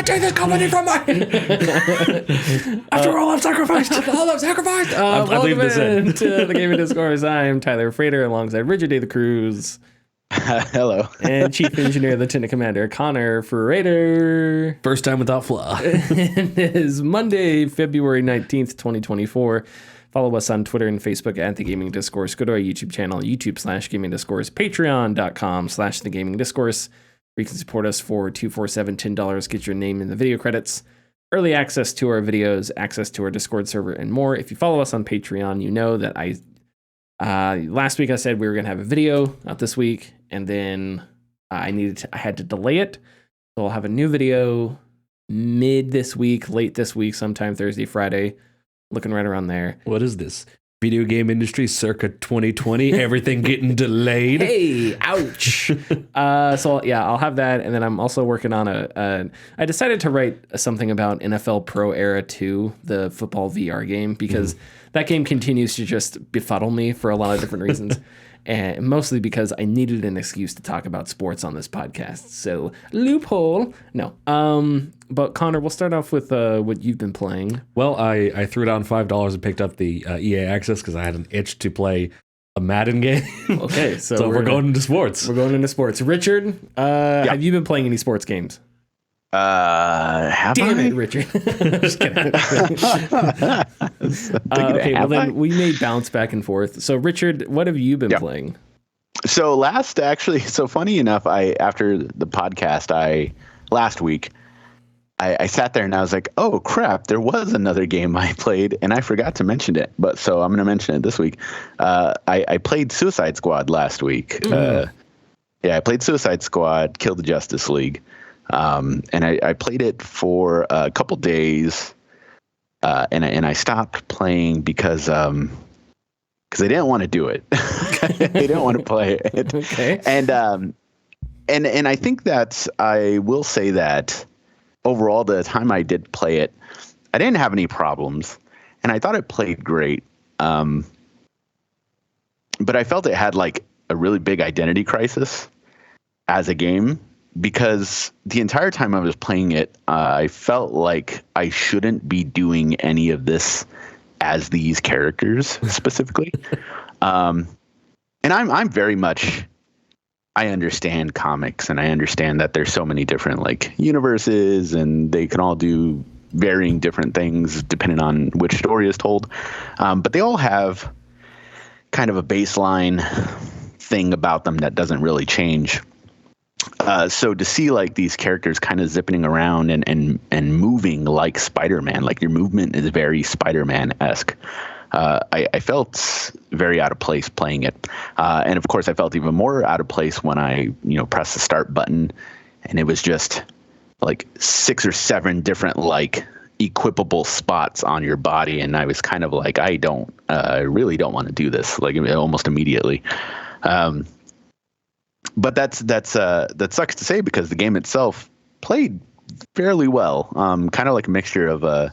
take this company from me. After all I've sacrificed. leave this in. To the Gaming Discourse. I'm Tyler Freader alongside Richard D. the Cruz. Hello. And Chief Engineer, Lieutenant Commander Connor Freader. First time without flaw. It is Monday, February 19th, 2024. Follow us on Twitter and Facebook at The Gaming Discourse. Go to our YouTube channel, YouTube/Gaming Discourse, Patreon.com/The Gaming Discourse. Where you can support us for $247, $10. Get your name in the video credits. Early access to our videos, access to our Discord server, and more. If you follow us on Patreon, you know that last week I said we were going to have a video out this week, and then I had to delay it. So I'll have a new video mid this week, late this week, sometime Thursday, Friday. Looking right around there. What is this? Video game industry circa 2020, everything getting delayed. Hey, ouch. So yeah, I'll have that. And then I'm also working on I decided to write something about NFL Pro Era 2, the football VR game, because that game continues to just befuddle me for a lot of different reasons. And mostly because I needed an excuse to talk about sports on this podcast. So loophole. No. But Connor, we'll start off with what you've been playing. Well, I threw down $5 and picked up the EA Access because I had an itch to play a Madden game. Okay, so we're going into sports. We're going into sports. Richard, have you been playing any sports games? Damn it, Richard. Just kidding. Okay, well then we may bounce back and forth. So Richard, what have you been playing? So funny enough, after the podcast, last week, I sat there and I was like, oh crap, there was another game I played and I forgot to mention it. But so I'm going to mention it this week. I played Suicide Squad last week. I played Suicide Squad, Kill the Justice League. And I played it for a couple days, and I stopped playing because I didn't want to do it. I didn't want to play it. Okay. And I think that I will say that overall, the time I did play it, I didn't have any problems, and I thought it played great. But I felt it had like a really big identity crisis as a game. Because the entire time I was playing it, I felt like I shouldn't be doing any of this as these characters specifically. And I'm very much, I understand comics and I understand that there's so many different like universes and they can all do varying different things depending on which story is told. But they all have kind of a baseline thing about them that doesn't really change. So to see like these characters kind of zipping around and moving like Spider-Man, like your movement is very Spider-Man-esque. I felt very out of place playing it. And of course I felt even more out of place when I, pressed the start button and it was just like 6 or 7 different like equipable spots on your body. And I was kind of like, I really don't want to do this, like almost immediately. But that sucks to say because the game itself played fairly well. Kind of like a mixture of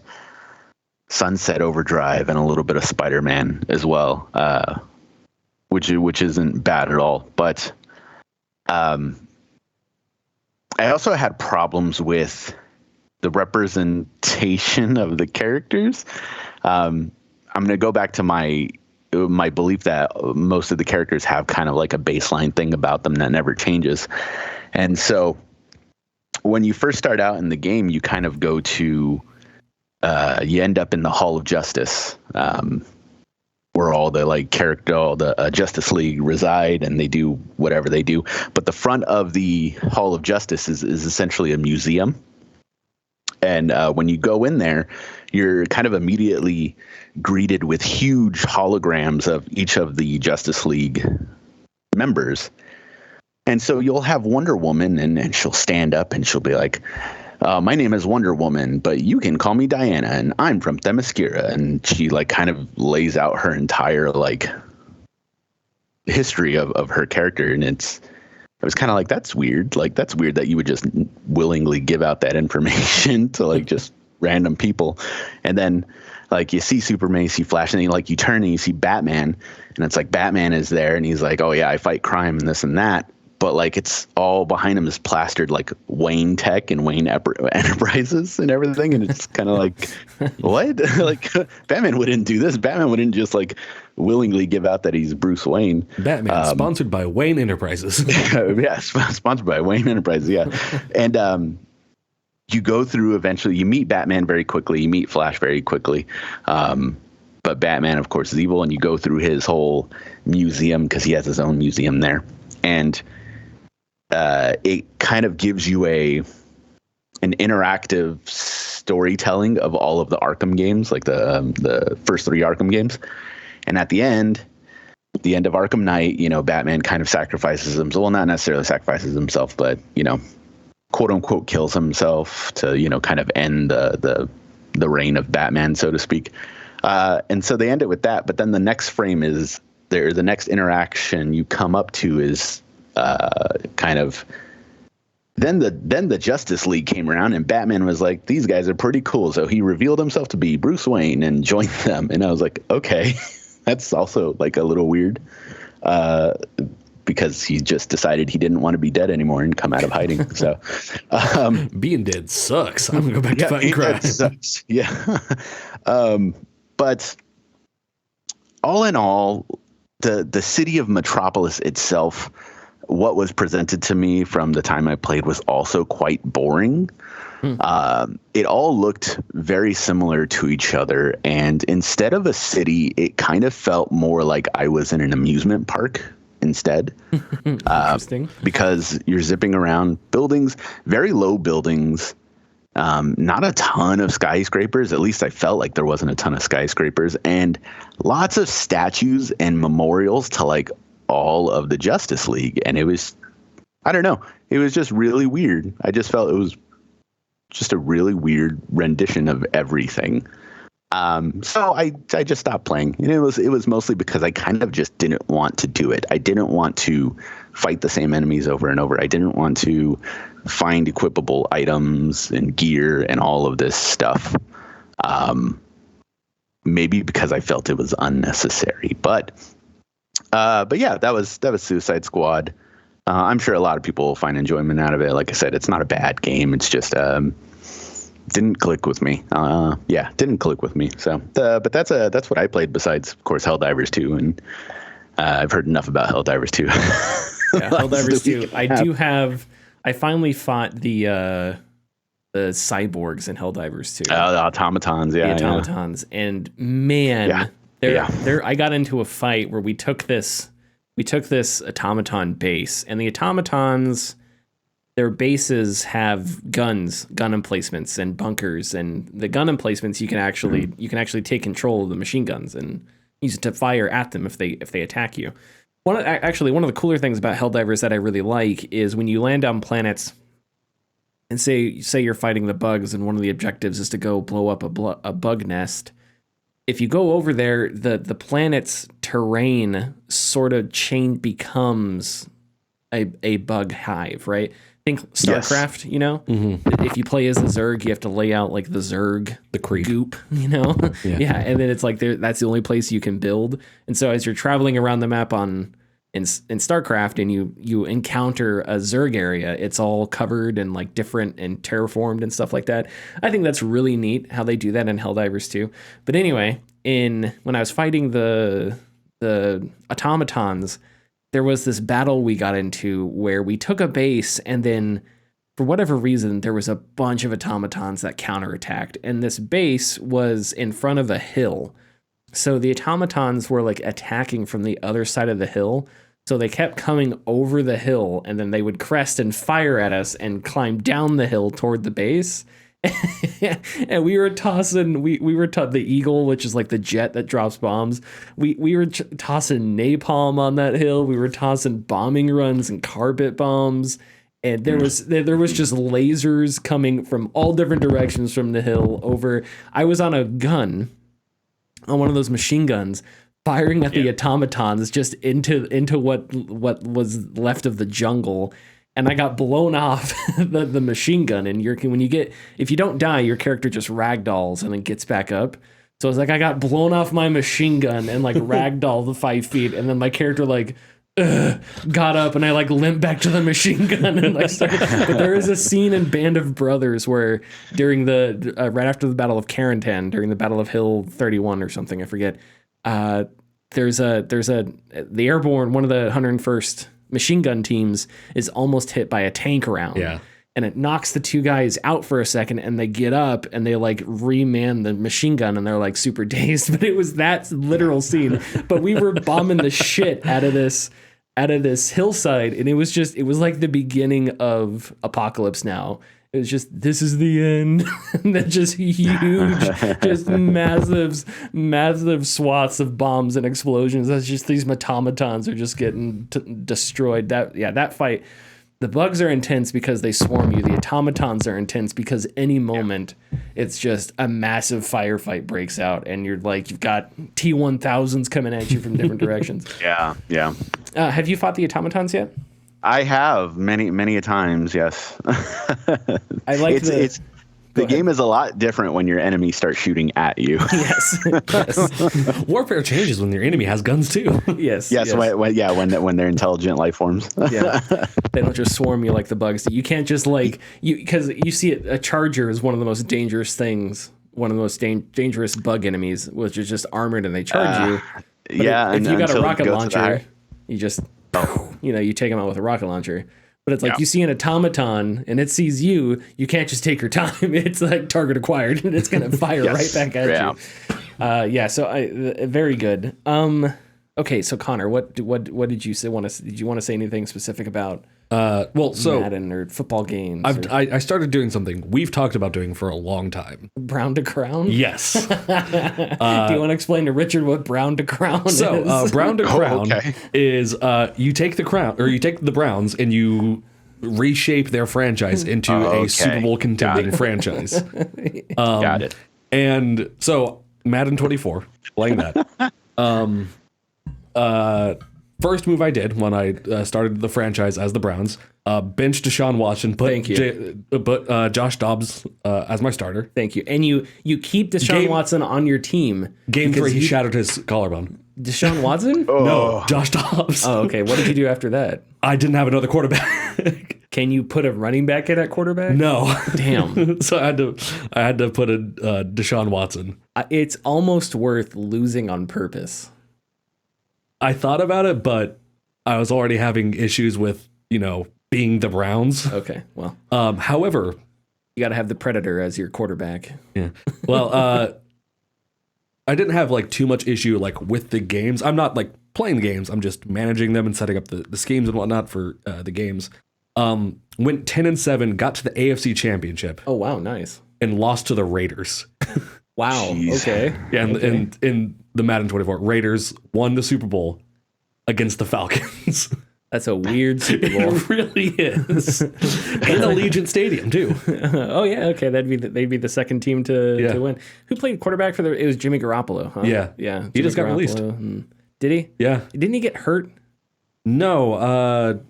Sunset Overdrive and a little bit of Spider-Man as well, which isn't bad at all. But I also had problems with the representation of the characters. I'm going to go back to my belief that most of the characters have kind of like a baseline thing about them that never changes. And so when you first start out in the game, you kind of go to, you end up in the Hall of Justice, where all the Justice League reside and they do whatever they do. But the front of the Hall of Justice is essentially a museum. And when you go in there, you're kind of immediately greeted with huge holograms of each of the Justice League members. And so you'll have Wonder Woman and she'll stand up and she'll be like, my name is Wonder Woman, but you can call me Diana and I'm from Themyscira. And she like kind of lays out her entire like history of her character. And I was kind of like, that's weird. Like, that's weird that you would just willingly give out that information to like just random people. And then like you see Superman, you see Flash, and then like you turn and you see Batman, and it's like Batman is there and he's like, oh yeah, I fight crime and this and that. but like it's all behind him is plastered like Wayne Tech and Wayne Enterprises and everything, and it's kind of like what? Like Batman wouldn't do this. Batman wouldn't just like willingly give out that he's Bruce Wayne. Batman sponsored by Wayne Enterprises. Yeah, sponsored by Wayne Enterprises. Yeah, and you go through eventually. You meet Batman very quickly. You meet Flash very quickly. But Batman, of course, is evil, and you go through his whole museum because he has his own museum there, and it kind of gives you an interactive storytelling of all of the Arkham games, like the first 3 Arkham games. And at the end of Arkham Knight, you know, Batman kind of sacrifices himself. Well, not necessarily sacrifices himself, but, you know, quote unquote kills himself to, you know, kind of end the reign of Batman, so to speak. And so they end it with that. But then the next frame is there. The next interaction you come up to is kind of then the Justice League came around, and Batman was like, these guys are pretty cool. So he revealed himself to be Bruce Wayne and joined them. And I was like, okay, that's also like a little weird because he just decided he didn't want to be dead anymore and come out of hiding. So being dead sucks. I'm going to go back to fighting crime. Sucks. Yeah. But all in all, the city of Metropolis itself, what was presented to me from the time I played was also quite boring. It all looked very similar to each other. And instead of a city, it kind of felt more like I was in an amusement park instead. Interesting. Because you're zipping around buildings, very low buildings. Not a ton of skyscrapers. At least I felt like there wasn't a ton of skyscrapers, and lots of statues and memorials to like all of the Justice League. And it was, I don't know, it was just really weird. I just felt it was just a really weird rendition of everything. So I just stopped playing, and it was mostly because I kind of just didn't want to do it. I didn't want to fight the same enemies over and over. I didn't want to find equipable items and gear and all of this stuff. Maybe because I felt it was unnecessary, but yeah, that was Suicide Squad. I'm sure a lot of people will find enjoyment out of it. Like I said, it's not a bad game. It's just didn't click with me. Didn't click with me. So, but that's what I played besides, of course, Helldivers 2, and I've heard enough about Helldivers 2. Yeah, Helldivers 2. I finally fought the cyborgs in Helldivers 2. The automatons, yeah. The automatons. Yeah. And man, I got into a fight where we took this automaton base, and the automatons, their bases have gun emplacements and bunkers, and the gun emplacements you can actually take control of the machine guns and use it to fire at them if they attack you. One of the cooler things about Helldivers that I really like is when you land on planets and say you're fighting the bugs, and one of the objectives is to go blow up a bug nest. If you go over there, the planet's terrain sort of becomes a bug hive, right? Think StarCraft, yes. You know? Mm-hmm. If you play as the Zerg, you have to lay out like the Zerg, the creep goop, you know? Yeah, and then it's like that's the only place you can build. And so as you're traveling around the map in StarCraft and you encounter a Zerg area, it's all covered and like different and terraformed and stuff like that. I think that's really neat how they do that in Helldivers 2. But anyway, when I was fighting the automatons, there was this battle we got into where we took a base, and then for whatever reason, there was a bunch of automatons that counterattacked, and this base was in front of a hill. So the automatons were like attacking from the other side of the hill. So they kept coming over the hill, and then they would crest and fire at us and climb down the hill toward the base. And we were tossing, we were the Eagle, which is like the jet that drops bombs. We were tossing napalm on that hill. We were tossing bombing runs and carpet bombs. And there was just lasers coming from all different directions from the hill over. I was on a gun, on one of those machine guns, firing at the automatons just into what was left of the jungle. And I got blown off the machine gun. And if you don't die, your character just ragdolls and then gets back up. So it's like I got blown off my machine gun and like ragdoll the 5 feet, and then my character like got up and I like limped back to the machine gun and like started. But there is a scene in Band of Brothers where during the right after the Battle of Carentan, during the Battle of Hill 31 or something, I forget. There's the airborne, one of the 101st machine gun teams is almost hit by a tank round. Yeah. And it knocks the two guys out for a second, and they get up and they like reman the machine gun, and they're like super dazed. But it was that literal scene. But we were bombing the shit out of this hillside, and it was like the beginning of Apocalypse Now. It was just, this is the end. And then just huge, just massive swaths of bombs and explosions. That's just these automatons are just getting destroyed. That fight. The bugs are intense because they swarm you. The automatons are intense because any moment it's just a massive firefight breaks out, and you've got T-1000s coming at you from different directions. Yeah. Have you fought the automatons yet? I have many a times. Yes. I like the game is a lot different when your enemy starts shooting at you. Yes. Warfare changes when your enemy has guns too. Yes. When they're intelligent life forms. Yeah. They don't just swarm you like the bugs. You can't just because you see it, a charger is one of the most dangerous things, one of the most dangerous bug enemies, which is just armored and they charge you. But if you got a rocket launcher, you just you take them out with a rocket launcher. But it's like you see an automaton and it sees you. You can't just take your time. It's like target acquired, and it's gonna fire right back at you. So very good. Okay, so Connor, what did you say? Did you want to say anything specific about Madden or football games? I started doing something we've talked about doing for a long time. Brown to Crown? Yes. Do you want to explain to Richard what Brown to Crown is? So Brown to Crown is you take the crown, or you take the Browns and you reshape their franchise into a Super Bowl contending franchise. Got it. And so Madden 24, playing that. First move I did when I started the franchise as the Browns, bench Deshaun Watson, put Josh Dobbs as my starter. Thank you. And you keep Deshaun Watson on your team. Game 3, he shattered his collarbone. Deshaun Watson? No, Josh Dobbs. Oh, okay. What did you do after that? I didn't have another quarterback. Can you put a running back in at quarterback? No. Damn. So I had to put a Deshaun Watson. It's almost worth losing on purpose. I thought about it, but I was already having issues with, being the Browns. Okay, well. However, you got to have the Predator as your quarterback. Yeah. Well, I didn't have too much issue with the games. I'm not playing the games. I'm just managing them and setting up the schemes and whatnot for the games. Went 10-7, got to the AFC Championship. Oh wow, nice. And lost to the Raiders. Wow. Jeez. Okay. Yeah, and in the Madden 24, Raiders won the Super Bowl against the Falcons. That's a weird Super Bowl. It really is. And Allegiant Stadium too. Oh yeah, okay. They'd be the second team to win. Who played quarterback for it was Jimmy Garoppolo, huh? Yeah. Yeah. He just got released. Did he? Yeah. Didn't he get hurt? No,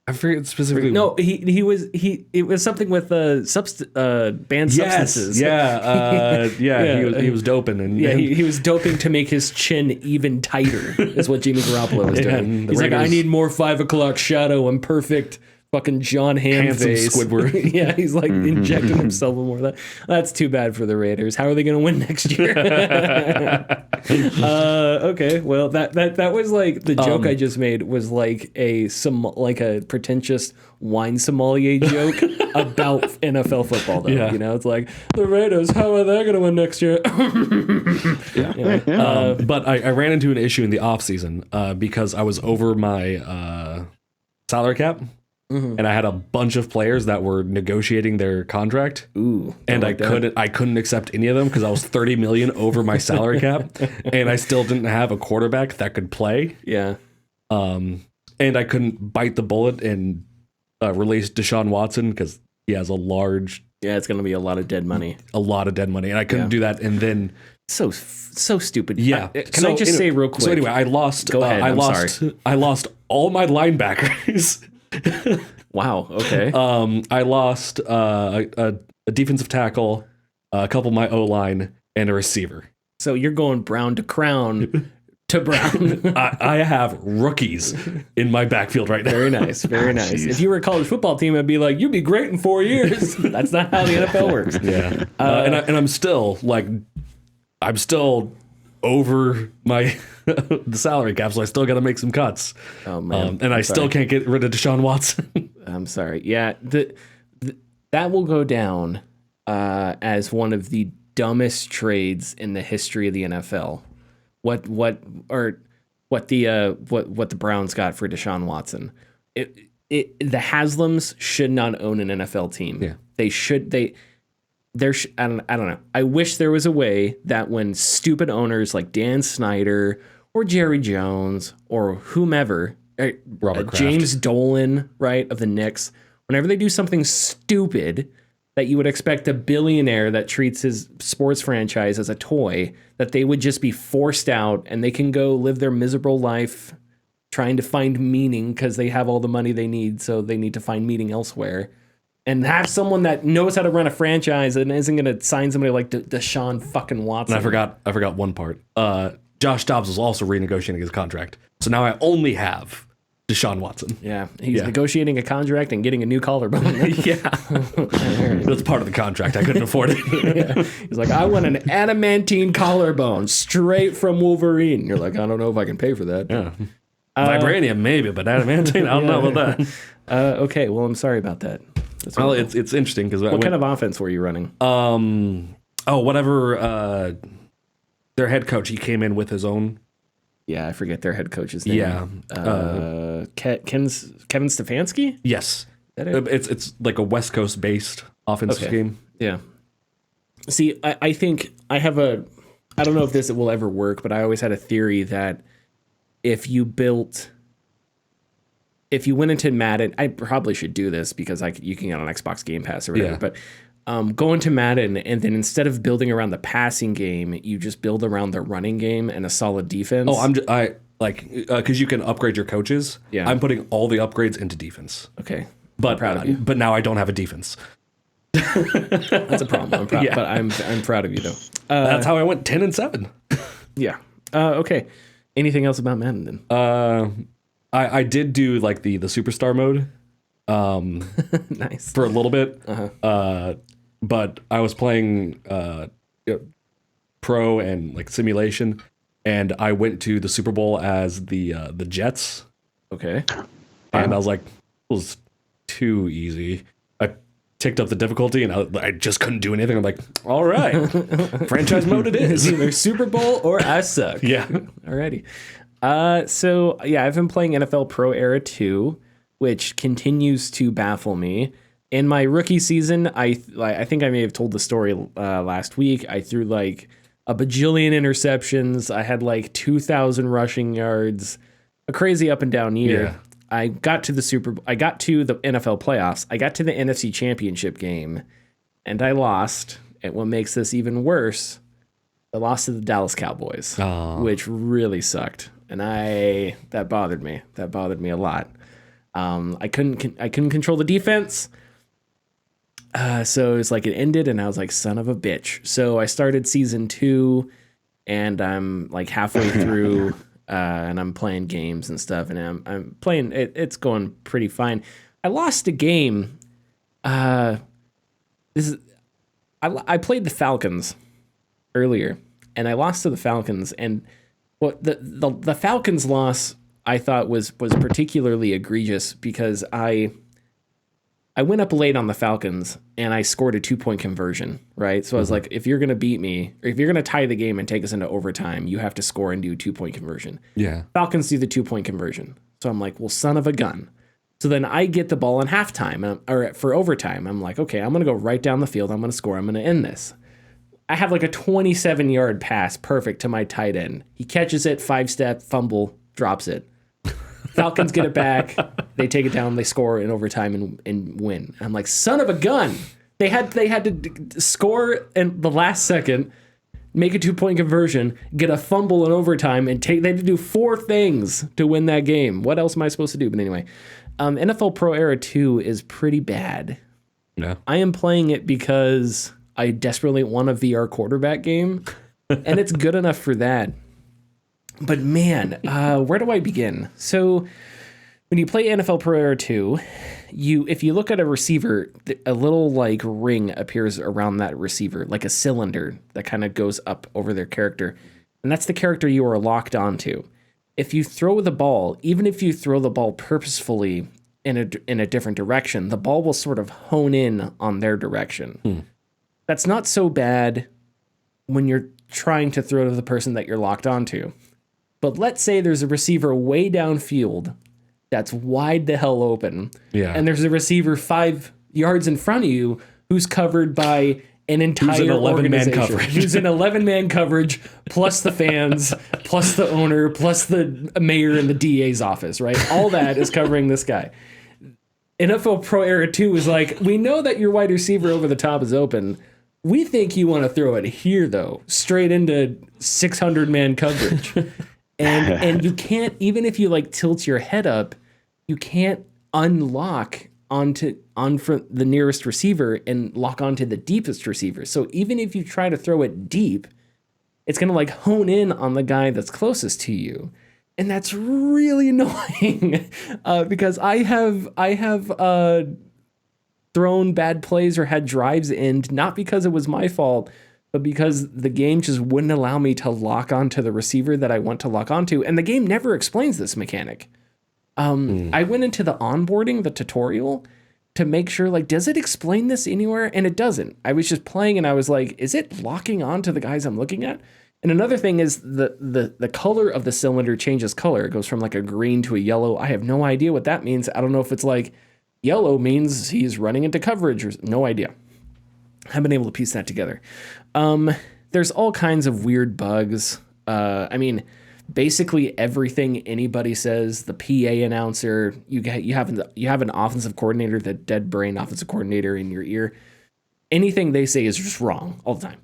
I forget specifically. No, it was something with banned substances. Yeah, He was doping, and he was doping to make his chin even tighter. Is what Jimmy Garoppolo was doing. He's like, I need more 5 o'clock shadow and perfect fucking John Hamm face. Squidward. Yeah, he's injecting himself with more of that. That's too bad for the Raiders. How are they going to win next year? Okay, well that was the joke I just made was a pretentious wine sommelier joke about NFL football though. Yeah. It's like the Raiders. How are they going to win next year? But I ran into an issue in the off season because I was over my salary cap. Mm-hmm. And I had a bunch of players that were negotiating their contract. Ooh, and I couldn't accept any of them because I was 30 million over my salary cap, and I still didn't have a quarterback that could play. Yeah. And I couldn't bite the bullet and release Deshaun Watson because he has a large. Yeah, it's going to be a lot of dead money. And I couldn't do that. And then so stupid. Yeah. Can I just say real quick? So anyway, I lost. Go ahead. I lost all my linebackers. Wow. Okay. I lost a defensive tackle, a couple of my O-line, and a receiver. So you're going Brown to Crown to Brown. I have rookies in my backfield right now. Very nice, very nice. Jeez. If you were a college football team, I'd be like, you'd be great in 4 years. That's not how the NFL works. Yeah, and I'm still over my the salary cap, so I still got to make some cuts. Oh man, and I still can't get rid of Deshaun Watson. I'm sorry. Yeah, that will go down as one of the dumbest trades in the history of the NFL. What the Browns got for Deshaun Watson? The Haslams should not own an NFL team. Yeah. They should. I don't know. I wish there was a way that when stupid owners like Dan Snyder or Jerry Jones or whomever, Robert Kraft. James Dolan, right, of the Knicks, whenever they do something stupid that you would expect a billionaire that treats his sports franchise as a toy, that they would just be forced out and they can go live their miserable life trying to find meaning because they have all the money they need, so they need to find meaning elsewhere. And have someone that knows how to run a franchise and isn't going to sign somebody like Deshaun fucking Watson. And I forgot one part. Josh Dobbs was also renegotiating his contract, so now I only have Deshaun Watson. Yeah, he's negotiating a contract and getting a new collarbone. Yeah, that's part of the contract. I couldn't afford it. Yeah. He's like, I want an adamantine collarbone straight from Wolverine. You're like, I don't know if I can pay for that. Yeah. Vibranium maybe, but adamantine, I don't know about that. Okay, well, I'm sorry about that. That's Well, it's interesting because what kind of offense were you running? Whatever. Their head coach, he came in with his own. Yeah, I forget their head coach's name. Yeah, Kevin Stefanski. yes, Is that it? it's like a West Coast based offensive scheme. Yeah. See, I think I have I don't know if this will ever work, but I always had a theory that if you went into Madden, I probably should do this because you can get on Xbox Game Pass or whatever, Yeah. but go into Madden and then instead of building around the passing game, you just build around the running game and a solid defense. Oh, because you can upgrade your coaches. Yeah. I'm putting all the upgrades into defense. Okay. But I'm proud of you. But now I don't have a defense. That's a problem. I'm proud, Yeah. but I'm proud of you though. That's how I went 10-7. Yeah. Okay. Anything else about Madden then? I did do like the superstar mode Nice. for a little bit. Uh-huh. But I was playing pro and like simulation, and I went to the Super Bowl as the Jets, Okay. and I was like, it was too easy. I ticked up the difficulty, and I just couldn't do anything. I'm like, all right, franchise mode it It's is. either Super Bowl or I suck. Yeah. Alrighty. So yeah, I've been playing NFL Pro Era 2, which continues to baffle me. In my rookie season, I think I may have told the story last week. I threw like a bajillion interceptions. I had like 2,000 rushing yards, a crazy up and down year. Yeah. I got to the NFL playoffs. I got to the NFC Championship game, and I lost. And what makes this even worse, I lost to the Dallas Cowboys, which really sucked. And that bothered me. That bothered me a lot. I couldn't control the defense. So it's like it ended, and I was like, son of a bitch. So I started season 2, and I'm like halfway through, and I'm playing games and stuff, and I'm playing. It's going pretty fine. I lost a game. I played the Falcons earlier, and I lost to the Falcons, and the Falcons loss I thought was particularly egregious because I went up late on the Falcons and I scored a 2-point conversion, right? So I was like, if you're going to beat me, or if you're going to tie the game and take us into overtime, you have to score and do a 2-point conversion. Yeah. Falcons do the 2-point conversion. So I'm like, well, son of a gun. So then I get the ball in halftime or for overtime. I'm like, okay, I'm going to go right down the field. I'm going to score. I'm going to end this. I have like a 27-yard pass, perfect to my tight end. He catches it, 5-step, fumble, drops it. Falcons get it back. They take it down. They score in overtime and win. I'm like, son of a gun. They had to score in the last second, make a 2-point conversion, get a fumble in overtime, and they had to do 4 things to win that game. What else am I supposed to do? But anyway, NFL Pro Era 2 is pretty bad. Yeah. I am playing it because I desperately want a VR quarterback game, and it's good enough for that. But man, where do I begin? So when you play NFL Pro Era 2, if you look at a receiver, a little like ring appears around that receiver, like a cylinder that kind of goes up over their character. And that's the character you are locked onto. If you throw the ball, even if you throw the ball purposefully in a different direction, the ball will sort of hone in on their direction. That's not so bad when you're trying to throw to the person that you're locked onto. But let's say there's a receiver way downfield that's wide the hell open. Yeah. And there's a receiver 5 yards in front of you who's covered by an entire 11-man coverage. Who's an 11-man coverage, plus the fans, plus the owner, plus the mayor and the DA's office, right? All that is covering this guy. NFL Pro Era 2 is like, we know that your wide receiver over the top is open. We think you want to throw it here, though, straight into 600-man coverage. And you can't, even if you like tilt your head up, you can't unlock on for the nearest receiver and lock onto the deepest receiver. So even if you try to throw it deep, it's going to like hone in on the guy that's closest to you. And that's really annoying because I have thrown bad plays or had drives end, not because it was my fault, but because the game just wouldn't allow me to lock onto the receiver that I want to lock onto. And the game never explains this mechanic. I went into the onboarding, the tutorial, to make sure, like, does it explain this anywhere? And it doesn't. I was just playing and I was like, is it locking onto the guys I'm looking at? And another thing is the color of the cylinder changes color. It goes from like a green to a yellow. I have no idea what that means. I don't know if it's like yellow means he's running into coverage or no idea. I haven't been able to piece that together. There's all kinds of weird bugs. I mean, basically everything anybody says, the PA announcer, you have an offensive coordinator, the dead brain offensive coordinator in your ear. Anything they say is just wrong all the time.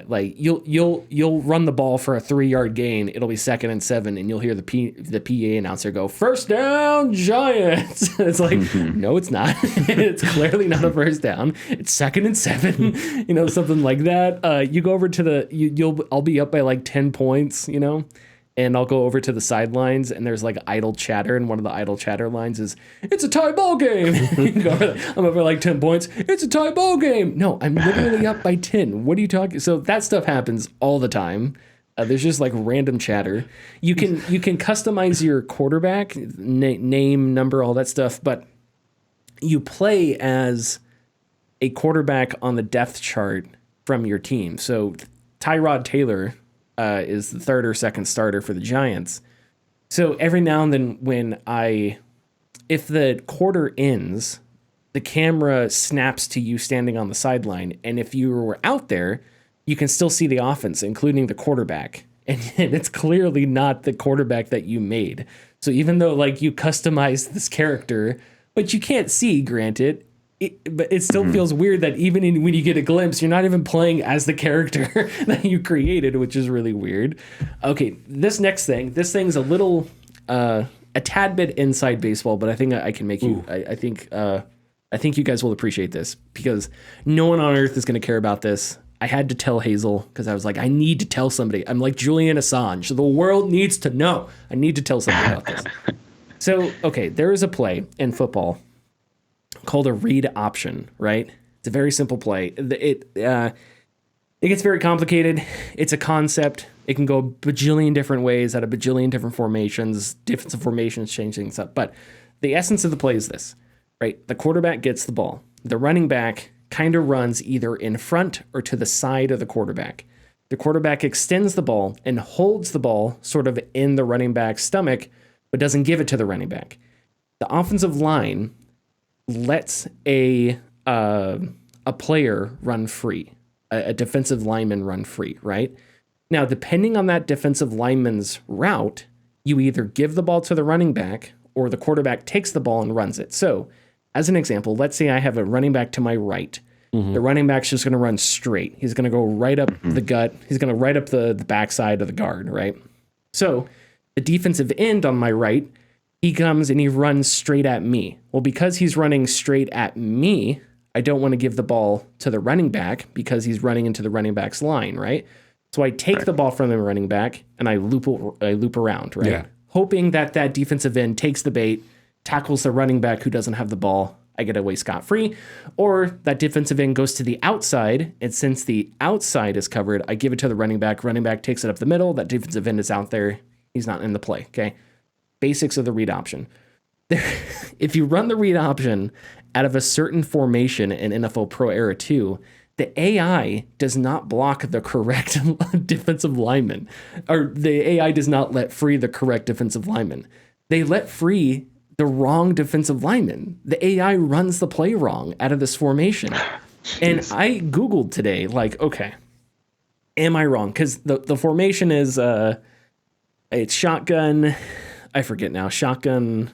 Like you'll run the ball for a 3-yard gain. It'll be 2nd and 7, and you'll hear the PA announcer go, "First down, Giants." It's like, no, it's not. It's clearly not a first down. It's 2nd and 7. Something like that. You go over to I'll be up by like 10 points. And I'll go over to the sidelines, and there's like idle chatter, and one of the idle chatter lines is, "It's a tie ball game." I'm over like 10 points. "It's a tie ball game." No, I'm literally up by 10. What are you talking? So that stuff happens all the time. There's just like random chatter. You can customize your quarterback, name, number, all that stuff, but you play as a quarterback on the depth chart from your team. So Tyrod Taylor is the 3rd or 2nd starter for the Giants. So every now and then if the quarter ends, the camera snaps to you standing on the sideline. And if you were out there, you can still see the offense, including the quarterback. And it's clearly not the quarterback that you made. So even though like you customized this character, but you can't see, granted, but it still feels weird that even when you get a glimpse, you're not even playing as the character that you created, which is really weird. Okay, this thing's a little, a tad bit inside baseball, but I think I can make you. I think you guys will appreciate this because no one on earth is going to care about this. I had to tell Hazel because I was like, I need to tell somebody. I'm like Julian Assange. The world needs to know. I need to tell somebody about this. So, okay, there is a play in football called a read option, right? It's a very simple play. It gets very complicated. It's a concept. It can go a bajillion different ways at a bajillion different formations, defensive formations, change things up. But the essence of the play is this, right? The quarterback gets the ball. The running back kind of runs either in front or to the side of the quarterback. The quarterback extends the ball and holds the ball sort of in the running back's stomach, but doesn't give it to the running back. The offensive line lets a player run free, a defensive lineman run free, right? Now, depending on that defensive lineman's route, you either give the ball to the running back or the quarterback takes the ball and runs it. So, as an example, let's say I have a running back to my right. The running back's just going to run straight. He's going to go right up the gut. He's going to right up the backside of the guard, right? So, the defensive end on my right, he comes and he runs straight at me. Well, because he's running straight at me, I don't want to give the ball to the running back because he's running into the running back's line, right? So I take the ball from the running back and I loop around, right? Yeah. Hoping that defensive end takes the bait, tackles the running back who doesn't have the ball. I get away scot-free. Or that defensive end goes to the outside, and since the outside is covered, I give it to the running back. Running back takes it up the middle. That defensive end is out there. He's not in the play, okay? Basics of the read option. If you run the read option out of a certain formation in NFL Pro Era 2, the AI does not block the correct defensive lineman, or the AI does not let free the correct defensive lineman. They let free the wrong defensive lineman. The AI runs the play wrong out of this formation. And I Googled today, like, okay, am I wrong? Because the formation is, it's shotgun. I forget now. Shotgun.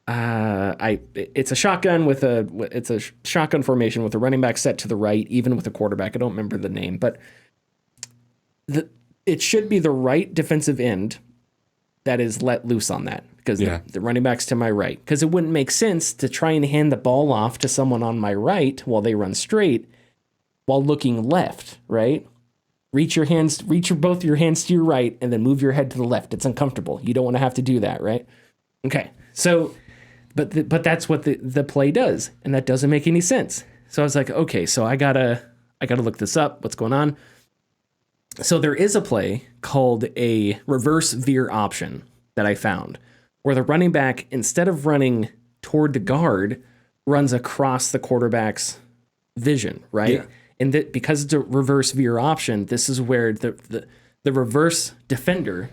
It's a shotgun it's a shotgun formation with a running back set to the right, even with a quarterback. I don't remember the name, but it should be the right defensive end that is let loose on that, because the running back's to my right. Because it wouldn't make sense to try and hand the ball off to someone on my right while they run straight while looking left, right? Reach both your hands to your right and then move your head to the left. It's uncomfortable. You don't want to have to do that, right? Okay. So, but that's what the play does, and that doesn't make any sense. So I was like, okay, so I gotta look this up. What's going on? So there is a play called a reverse veer option that I found, where the running back, instead of running toward the guard, runs across the quarterback's vision, right? Yeah. And that because it's a reverse veer option, this is where the reverse defender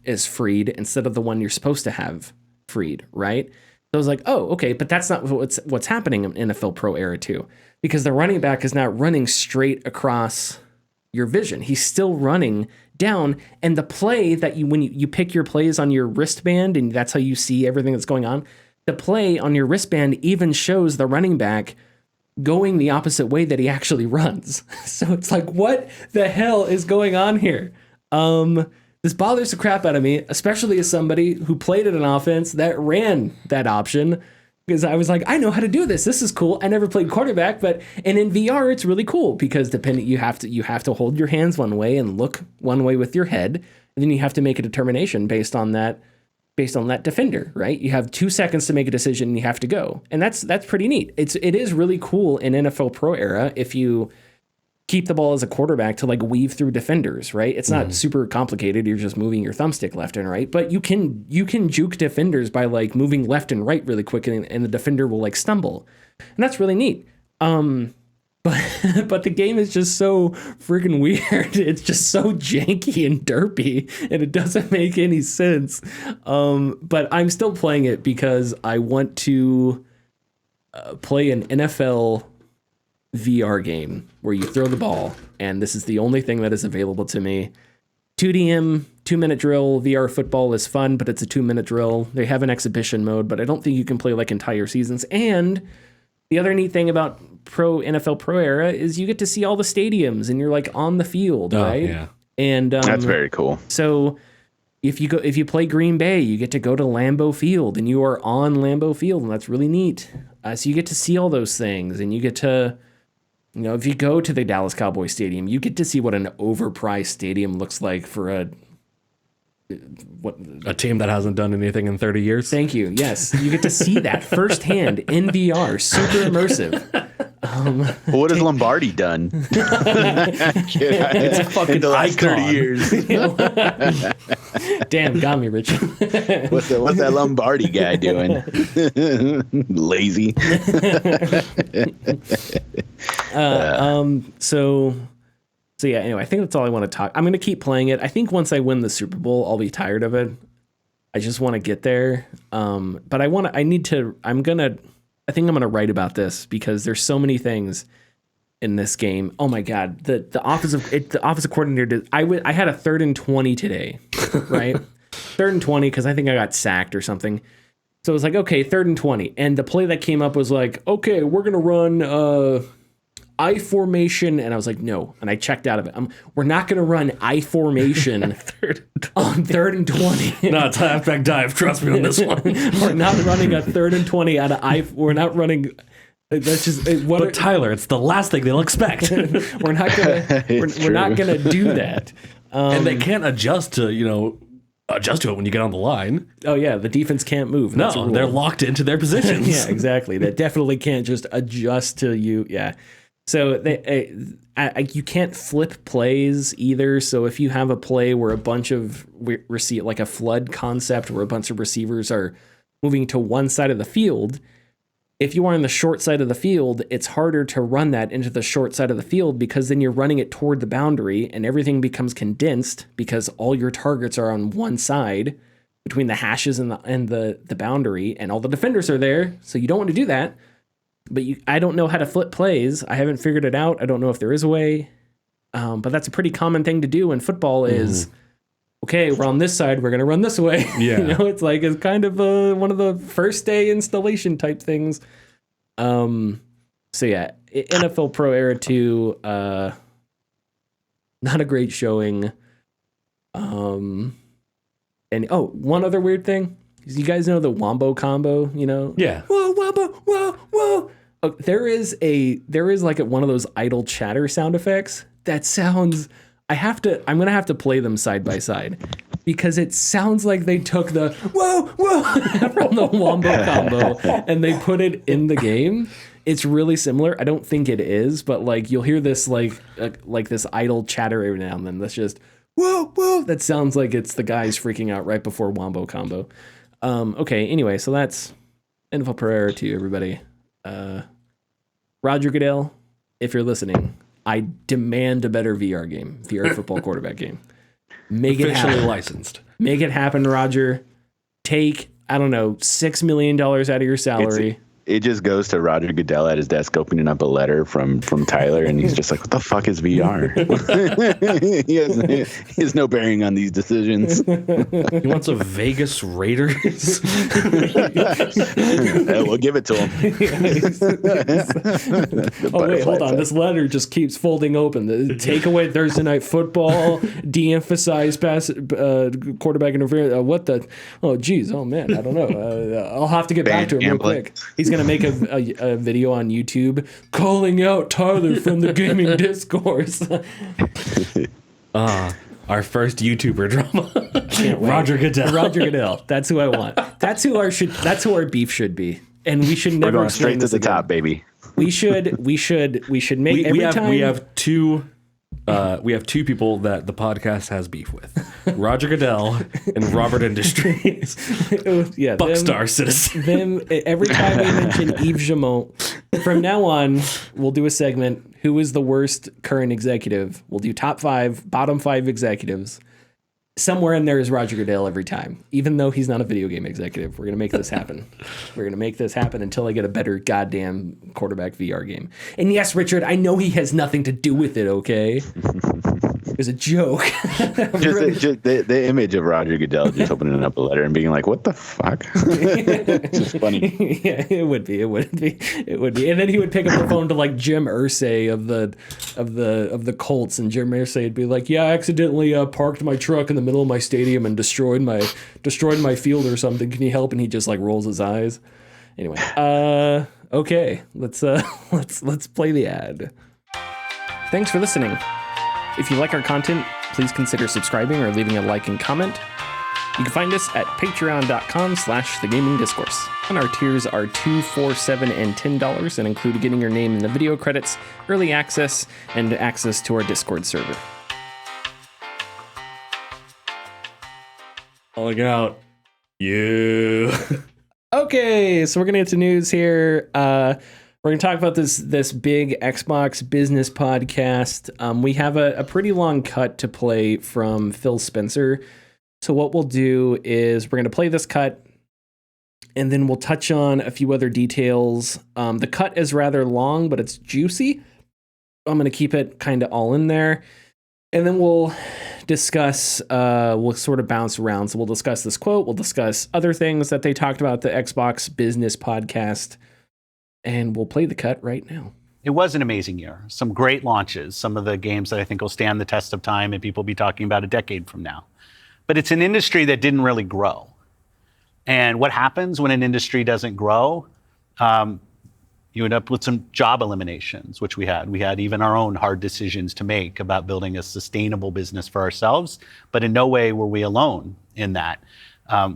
is freed instead of the one you're supposed to have freed, right? So I was like, oh, okay, but that's not what's happening in NFL Pro Era 2, because the running back is not running straight across your vision. He's still running down, and the play that when you pick your plays on your wristband, and that's how you see everything that's going on, the play on your wristband even shows the running back going the opposite way that he actually runs. So it's like, what the hell is going on here? This bothers the crap out of me, especially as somebody who played at an offense that ran that option, because I was like, I know how to do this. This is cool. I never played quarterback, and in VR it's really cool, because you have to hold your hands one way and look one way with your head, and then you have to make a determination based on that defender, right? You have 2 seconds to make a decision and you have to go. And that's pretty neat. It is really cool in NFL Pro Era if you keep the ball as a quarterback to like weave through defenders, right? It's not super complicated. You're just moving your thumbstick left and right, but you can juke defenders by like moving left and right really quick, and the defender will like stumble. And that's really neat. But the game is just so freaking weird. It's just so janky and derpy, and it doesn't make any sense. But I'm still playing it because I want to play an NFL VR game where you throw the ball, and this is the only thing that is available to me. 2DM, 2-minute drill, VR football is fun, but it's a 2-minute drill. They have an exhibition mode, but I don't think you can play like entire seasons. And the other neat thing about NFL Pro Era is you get to see all the stadiums, and you're like on the field, right? Yeah. And that's very cool. So if you play Green Bay, you get to go to Lambeau Field, and you are on Lambeau Field, and that's really neat. So you get to see all those things, and you get to, if you go to the Dallas Cowboys Stadium, you get to see what an overpriced stadium looks like for a team that hasn't done anything in 30 years. Thank you. Yes, you get to see that firsthand in VR. Super immersive. What has Lombardi done? It's a fucking in the last 30 years. Damn, got me, Rich. What's that Lombardi guy doing? Lazy. So yeah, anyway, I think that's all I want to talk. I'm going to keep playing it. I think once I win the Super Bowl, I'll be tired of it. I just want to get there. But I think I'm going to write about this, because there's so many things in this game. Oh my God. The offensive coordinator I had a 3rd and 20 today, right? 3rd and 20, because I think I got sacked or something. So it was like, okay, 3rd and 20. And the play that came up was like, okay, we're going to run I formation, and I was like, no, and I checked out of it. We're not going to run I formation on 3rd and 20. No, it's halfback dive. Trust me on this one. We're not running a 3rd and 20 out of I. We're not running That's just But Tyler, it's the last thing they'll expect. we're not gonna do that. And they can't adjust to it when you get on the line. Oh yeah, the defense can't move. That's a No, rule. they're locked into their positions. Yeah, exactly. That definitely can't just adjust to you. Yeah. So you can't flip plays either. So if you have a play where a bunch of like a flood concept where a bunch of receivers are moving to one side of the field, if you are on the short side of the field, it's harder to run that into the short side of the field because then you're running it toward the boundary and everything becomes condensed because all your targets are on one side between the hashes and the boundary, and all the defenders are there. So you don't want to do that. But I don't know how to flip plays. I haven't figured it out. I don't know if there is a way. But that's a pretty common thing to do in football is, okay, we're on this side, we're going to run this way. Yeah. It's kind of one of the first day installation type things. So yeah, NFL Pro Era 2, not a great showing. And one other weird thing. You guys know the Wombo combo, Yeah. Whoa, Wombo, whoa, whoa. Oh, there is like one of those idle chatter sound effects that sounds. I'm gonna have to play them side by side because it sounds like they took the whoa, whoa from the Wombo combo and they put it in the game. It's really similar. I don't think it is, but like you'll hear this like this idle chatter every now and then. That's just whoa, whoa. That sounds like it's the guys freaking out right before Wombo combo. Okay, anyway, so that's NFL Pro Era to everybody. Roger Goodell, if you're listening, I demand a better VR football quarterback game. Make it happen. Officially licensed. Make it happen, Roger. Take, I don't know, $6 million out of your salary. It just goes to Roger Goodell at his desk opening up a letter from Tyler, and he's just like, what the fuck is VR? he has no bearing on these decisions. He wants a Vegas Raiders. We'll give it to him. Wait, hold on. This letter just keeps folding open. Take away Thursday Night Football, de-emphasize quarterback interference. What the? Oh, geez. Oh, man. I don't know. I'll have to get back to him real quick. He's going to make a video on YouTube calling out Tyler from the gaming discourse. Our first YouTuber drama. Roger Goodell. That's who I want. That's who our beef should be. And we should never We're going straight to the top, baby. We should make every time. We have two people that the podcast has beef with: Roger Goodell and Robert Industries. Yeah, Buckstar citizen. Every time we mention Yves Jamont, from now on, we'll do a segment. Who is the worst current executive? We'll do top 5, bottom 5 executives. Somewhere in there is Roger Goodell every time, even though he's not a video game executive. We're going to make this happen. We're going to make this happen until I get a better goddamn quarterback VR game. And yes, Richard, I know he has nothing to do with it, okay? It was a joke. just the image of Roger Goodell just opening up a letter and being like, what the fuck? It's just funny. Yeah, it would be. And then he would pick up the phone to like Jim Irsay of the Colts, and Jim Irsay would be like, yeah, I accidentally parked my truck in the middle of my stadium and destroyed my field or something. Can you help? And he just like rolls his eyes. Anyway, okay, let's play the ad. Thanks for listening. If you like our content, please consider subscribing or leaving a like and comment. You can find us at patreon.com/thegamingdiscourse. And our tiers are $2, $4, $7, and $10 and include getting your name in the video credits, early access, and access to our Discord server. Calling out you. Okay, so we're gonna get to news here. We're going to talk about this big Xbox business podcast. We have a pretty long cut to play from Phil Spencer. So what we'll do is we're going to play this cut, and then we'll touch on a few other details. The cut is rather long, but it's juicy. I'm going to keep it kind of all in there. And then we'll discuss, we'll sort of bounce around. So we'll discuss this quote. We'll discuss other things that they talked about the Xbox business podcast. And we'll play the cut right now. It was an amazing year. Some great launches, some of the games that I think will stand the test of time and people will be talking about a decade from now. But it's an industry that didn't really grow. And what happens when an industry doesn't grow? You end up with some job eliminations, which we had. We had even our own hard decisions to make about building a sustainable business for ourselves, but in no way were we alone in that.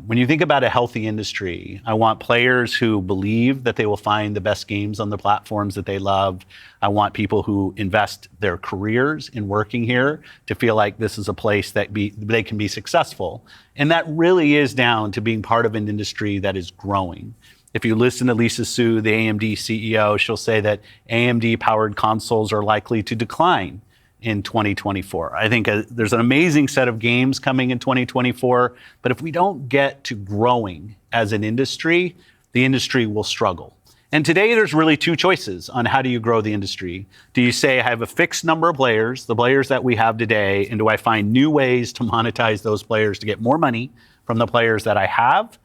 When you think about a healthy industry, I want players who believe that they will find the best games on the platforms that they love. I want people who invest their careers in working here to feel like this is a place that they can be successful. And that really is down to being part of an industry that is growing. If you listen to Lisa Su, the AMD CEO, she'll say that AMD-powered consoles are likely to decline in 2024. I think there's an amazing set of games coming in 2024, but if we don't get to growing as an industry, the industry will struggle. And today there's really two choices on how do you grow the industry. Do you say I have a fixed number of players, the players that we have today, and do I find new ways to monetize those players to get more money from the players that I have?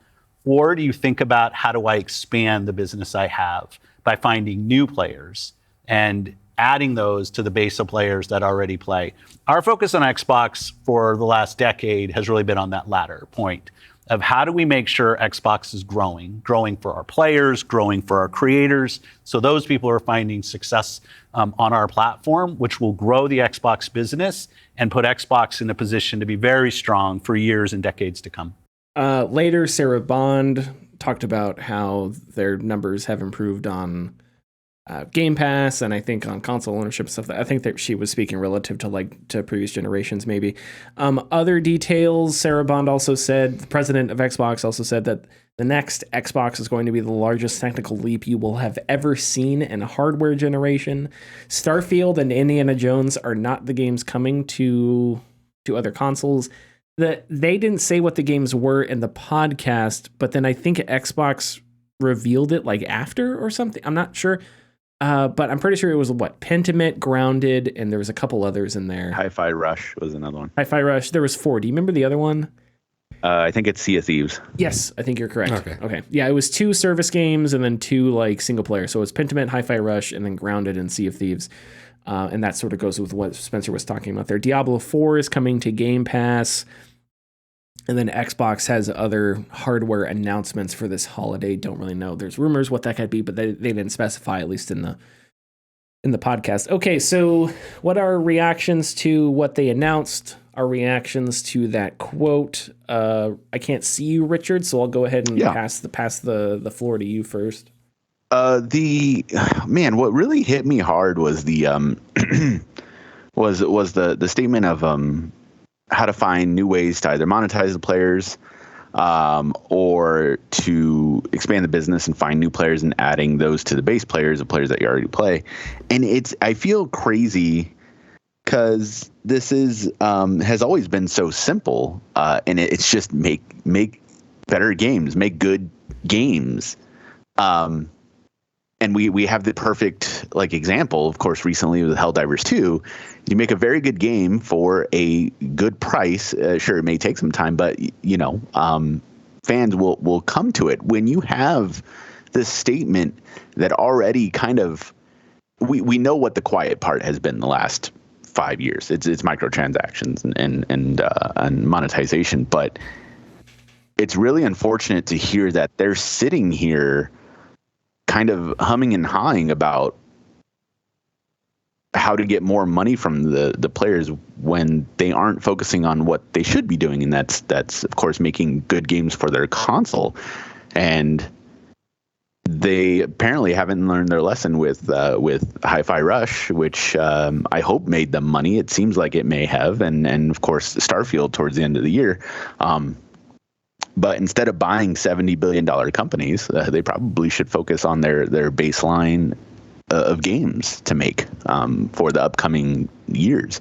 Or do you think about how do I expand the business I have by finding new players and adding those to the base of players that already play? Our focus on Xbox for the last decade has really been on that latter point of how do we make sure Xbox is growing for our players, growing for our creators, so those people are finding success on our platform, which will grow the Xbox business and put Xbox in a position to be very strong for years and decades to come. Later, Sarah Bond talked about how their numbers have improved on Game Pass, and I think on console ownership stuff. I think that she was speaking relative to previous generations, maybe. Other details, Sarah Bond also said, the president of Xbox also said that the next Xbox is going to be the largest technical leap you will have ever seen in a hardware generation. Starfield and Indiana Jones are not the games coming to other consoles. They didn't say what the games were in the podcast, but then I think Xbox revealed it after or something. I'm not sure. But I'm pretty sure it was Pentiment, Grounded, and there was a couple others in there. Hi-Fi Rush was another one. Hi-Fi Rush. There was 4. Do you remember the other one? I think it's Sea of Thieves. Yes, I think you're correct. Okay. Yeah, it was 2 service games and then 2 single player. So it's Pentiment, Hi-Fi Rush, and then Grounded and Sea of Thieves. And that sort of goes with what Spencer was talking about there. Diablo 4 is coming to Game Pass. And then Xbox has other hardware announcements for this holiday. Don't really know. There's rumors what that could be, but they didn't specify, at least in the podcast. Okay, so what are our reactions to what they announced? Our reactions to that quote. I can't see you, Richard, so I'll go ahead and pass the floor to you first. What really hit me hard was the was the statement of how to find new ways to either monetize the players or to expand the business and find new players and adding those to the base players, the players that you already play. And I feel crazy because this has always been so simple, and it's just make better games, make good games. And we have the perfect example, of course, recently with Helldivers 2. You make a very good game for a good price. Sure, it may take some time, but fans will come to it. When you have this statement that already kind of we know what the quiet part has been the last 5 years. It's microtransactions and monetization, but it's really unfortunate to hear that they're sitting here kind of humming and hawing about how to get more money from the players when they aren't focusing on what they should be doing, and that's of course making good games for their console. And they apparently haven't learned their lesson with Hi-Fi Rush, which I hope made them money. It seems like it may have, and of course Starfield towards the end of the year. But instead of buying $70 billion companies, they probably should focus on their baseline of games to make for the upcoming years.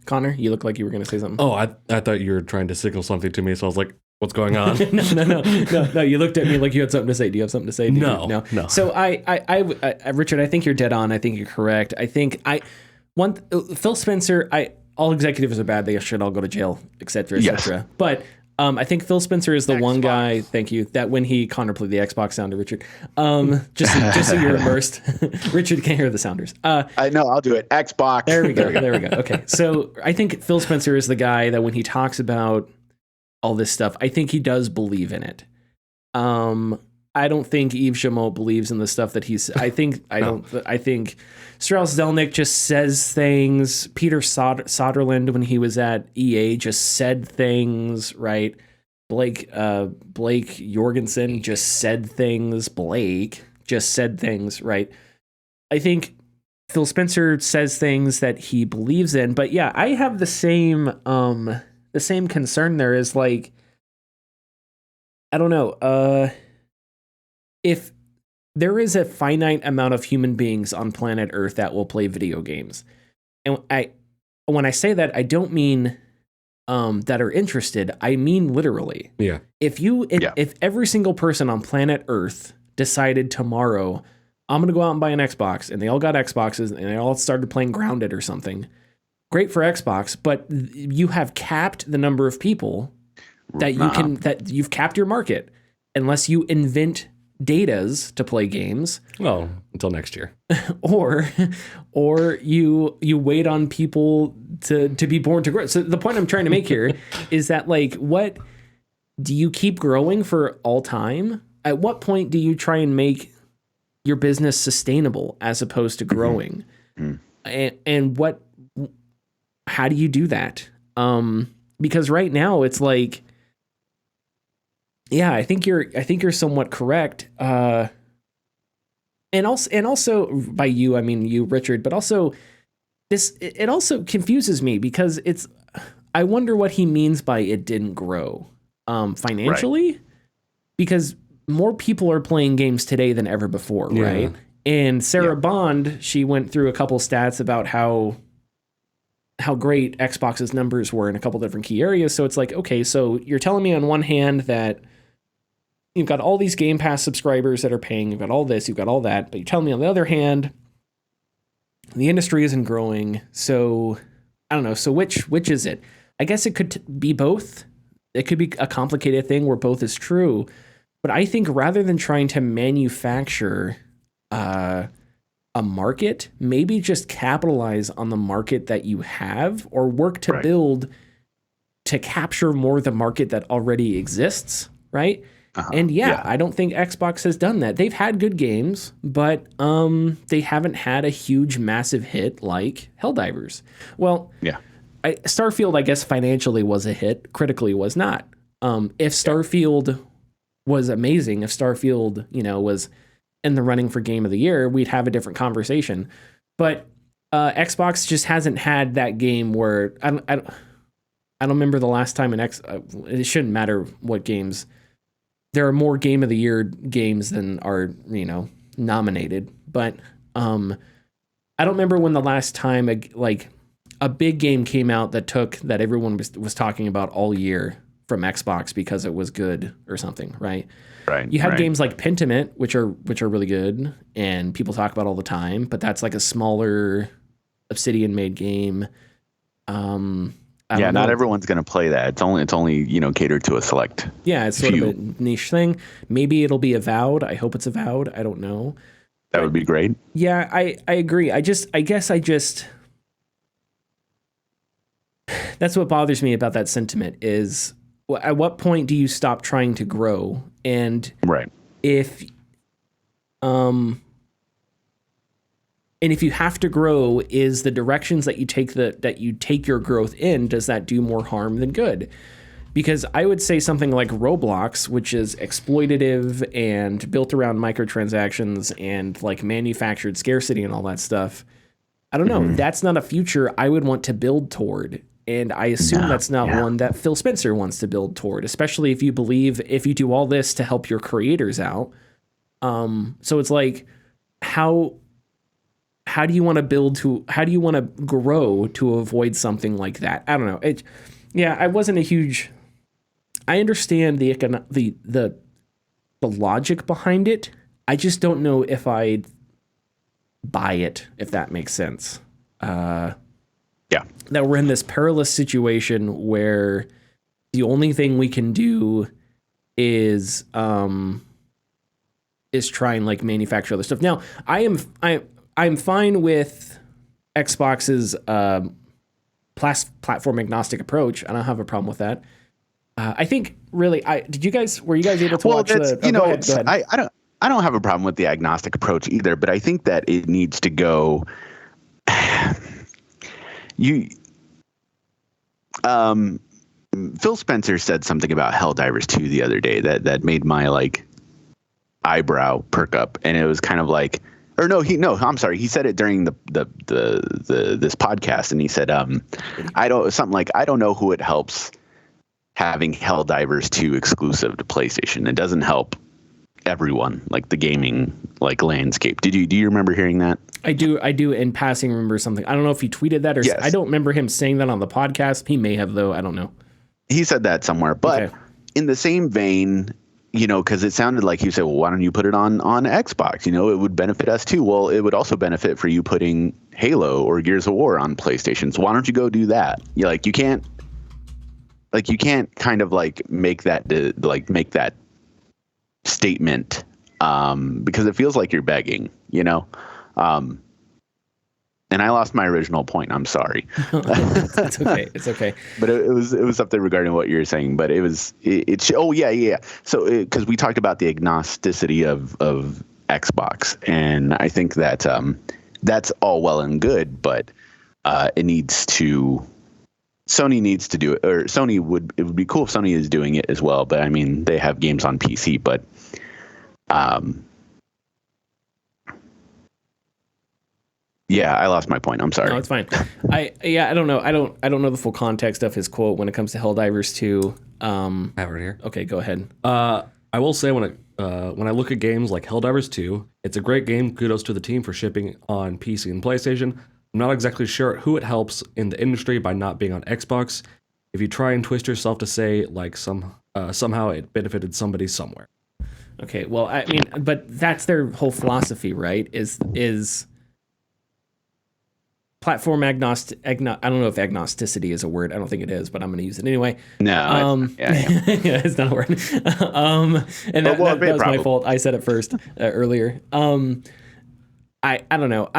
Connor, you look like you were going to say something. Oh, I thought you were trying to signal something to me, so I was like, what's going on? No. You looked at me like you had something to say. Do you have something to say? No. So I Richard, I think you're dead on. I think you're correct. I think Phil Spencer, all executives are bad. They should all go to jail, et cetera, et cetera. Yes. But I think Phil Spencer is the one guy, thank you, that when Connor played the Xbox sound to Richard, just so you're immersed. Richard can't hear the sounders. I know, I'll do it. Xbox. There we go. Okay. So I think Phil Spencer is the guy that when he talks about all this stuff, I think he does believe in it. I don't think Yves Guillemot believes in the stuff that he's. I think I think Strauss Zelnick just says things. Peter Soderlund, when he was at EA, just said things, right? Blake Jorgensen just said things. Blake just said things, right? I think Phil Spencer says things that he believes in, but yeah, I have the same concern there is like, I don't know, if there is a finite amount of human beings on planet Earth that will play video games. And when I say that, I don't mean that are interested. I mean literally. Yeah. If every single person on planet Earth decided tomorrow, I'm going to go out and buy an Xbox, and they all got Xboxes and they all started playing Grounded or something. Great for Xbox, but you have capped the number of people that you've capped your market unless you invent datas to play games. Well, until next year. or you wait on people to be born to grow. So the point I'm trying to make here is that, like, what do you keep growing for all time? At what point do you try and make your business sustainable as opposed to growing? And how do you do that? Because right now it's like, yeah, I think you're somewhat correct. And also by you, I mean you, Richard, but also it also confuses me because I wonder what he means by it didn't grow financially, because more people are playing games today than ever before, right? And Sarah Bond, she went through a couple stats about how great Xbox's numbers were in a couple different key areas. So it's like, okay, so you're telling me on one hand that you've got all these Game Pass subscribers that are paying, you've got all this, you've got all that, but you're telling me on the other hand, the industry isn't growing. So I don't know. So which is it? I guess it could be both. It could be a complicated thing where both is true. But I think rather than trying to manufacture a market, maybe just capitalize on the market that you have, or work to build to capture more of the market that already exists, right? And I don't think Xbox has done that. They've had good games, but they haven't had a huge, massive hit like Helldivers. Well, Starfield, I guess, financially was a hit. Critically was not. If Starfield was amazing, if Starfield, was in the running for Game of the Year, we'd have a different conversation. But Xbox just hasn't had that game where I don't remember the last time it shouldn't matter what games. There are more Game of the Year games than are, nominated. But I don't remember when the last time a big game came out that everyone was talking about all year from Xbox because it was good or something, right? Right. You had games like Pentiment, which are really good and people talk about all the time, but that's like a smaller Obsidian made game. Not everyone's going to play that. It's only catered to a select. Yeah, it's sort of a niche thing. Maybe it'll be Avowed. I hope it's Avowed. I don't know. That would be great. Yeah, I agree. I guess that's what bothers me about that sentiment is, at what point do you stop trying to grow? And if you have to grow, is the directions that you take your growth in, does that do more harm than good? Because I would say something like Roblox, which is exploitative and built around microtransactions and like manufactured scarcity and all that stuff, I don't know. That's not a future I would want to build toward. And I assume that's not one that Phil Spencer wants to build toward, especially if you believe if you do all this to help your creators out. So it's like, how do you want to grow to avoid something like that? I don't know. I wasn't a huge, I understand the logic behind it. I just don't know if I'd buy it, if that makes sense. That we're in this perilous situation where the only thing we can do is try and like manufacture other stuff. Now, I'm fine with Xbox's platform agnostic approach. I don't have a problem with that. I think really, did you guys, were you guys able to watch the, go ahead, go ahead. I don't have a problem with the agnostic approach either, but I think that it needs to go, Phil Spencer said something about Helldivers 2 the other day that made my like eyebrow perk up, and it was kind of like, I'm sorry, he said it during the this podcast, and he said I don't know who it helps having Helldivers 2 exclusive to PlayStation. It doesn't help everyone, like the gaming like landscape. Do you remember hearing that? I do in passing remember something. I don't know if he tweeted that or yes. I don't remember him saying that on the podcast. He may have, though. I don't know. He said that somewhere, but okay. In the same vein, because it sounded like you said, well, why don't you put it on Xbox? It would benefit us too. Well, it would also benefit for you putting Halo or Gears of War on PlayStation. So why don't you go do that? You can't kind of like make that statement because it feels like you're begging, and I lost my original point. I'm sorry. It's okay. It's okay. But it was something regarding what you're saying. But yeah. So because we talked about the agnosticity of Xbox, and I think that that's all well and good, but Sony needs to do it, or it would be cool if Sony is doing it as well. But I mean, they have games on PC, but yeah, I lost my point. I'm sorry. No, it's fine. I don't know. I don't know the full context of his quote when it comes to Helldivers 2. I have it here. Okay, go ahead. I will say when I look at games like Helldivers 2, it's a great game. Kudos to the team for shipping on PC and PlayStation. I'm not exactly sure who it helps in the industry by not being on Xbox. If you try and twist yourself to say like somehow it benefited somebody somewhere. Okay, well, I mean, but that's their whole philosophy, right? Is platform agnostic. I don't know if agnosticity is a word. I don't think it is, but I'm going to use it anyway. No, it's not a word. And that was my fault. I said it first earlier. I don't know.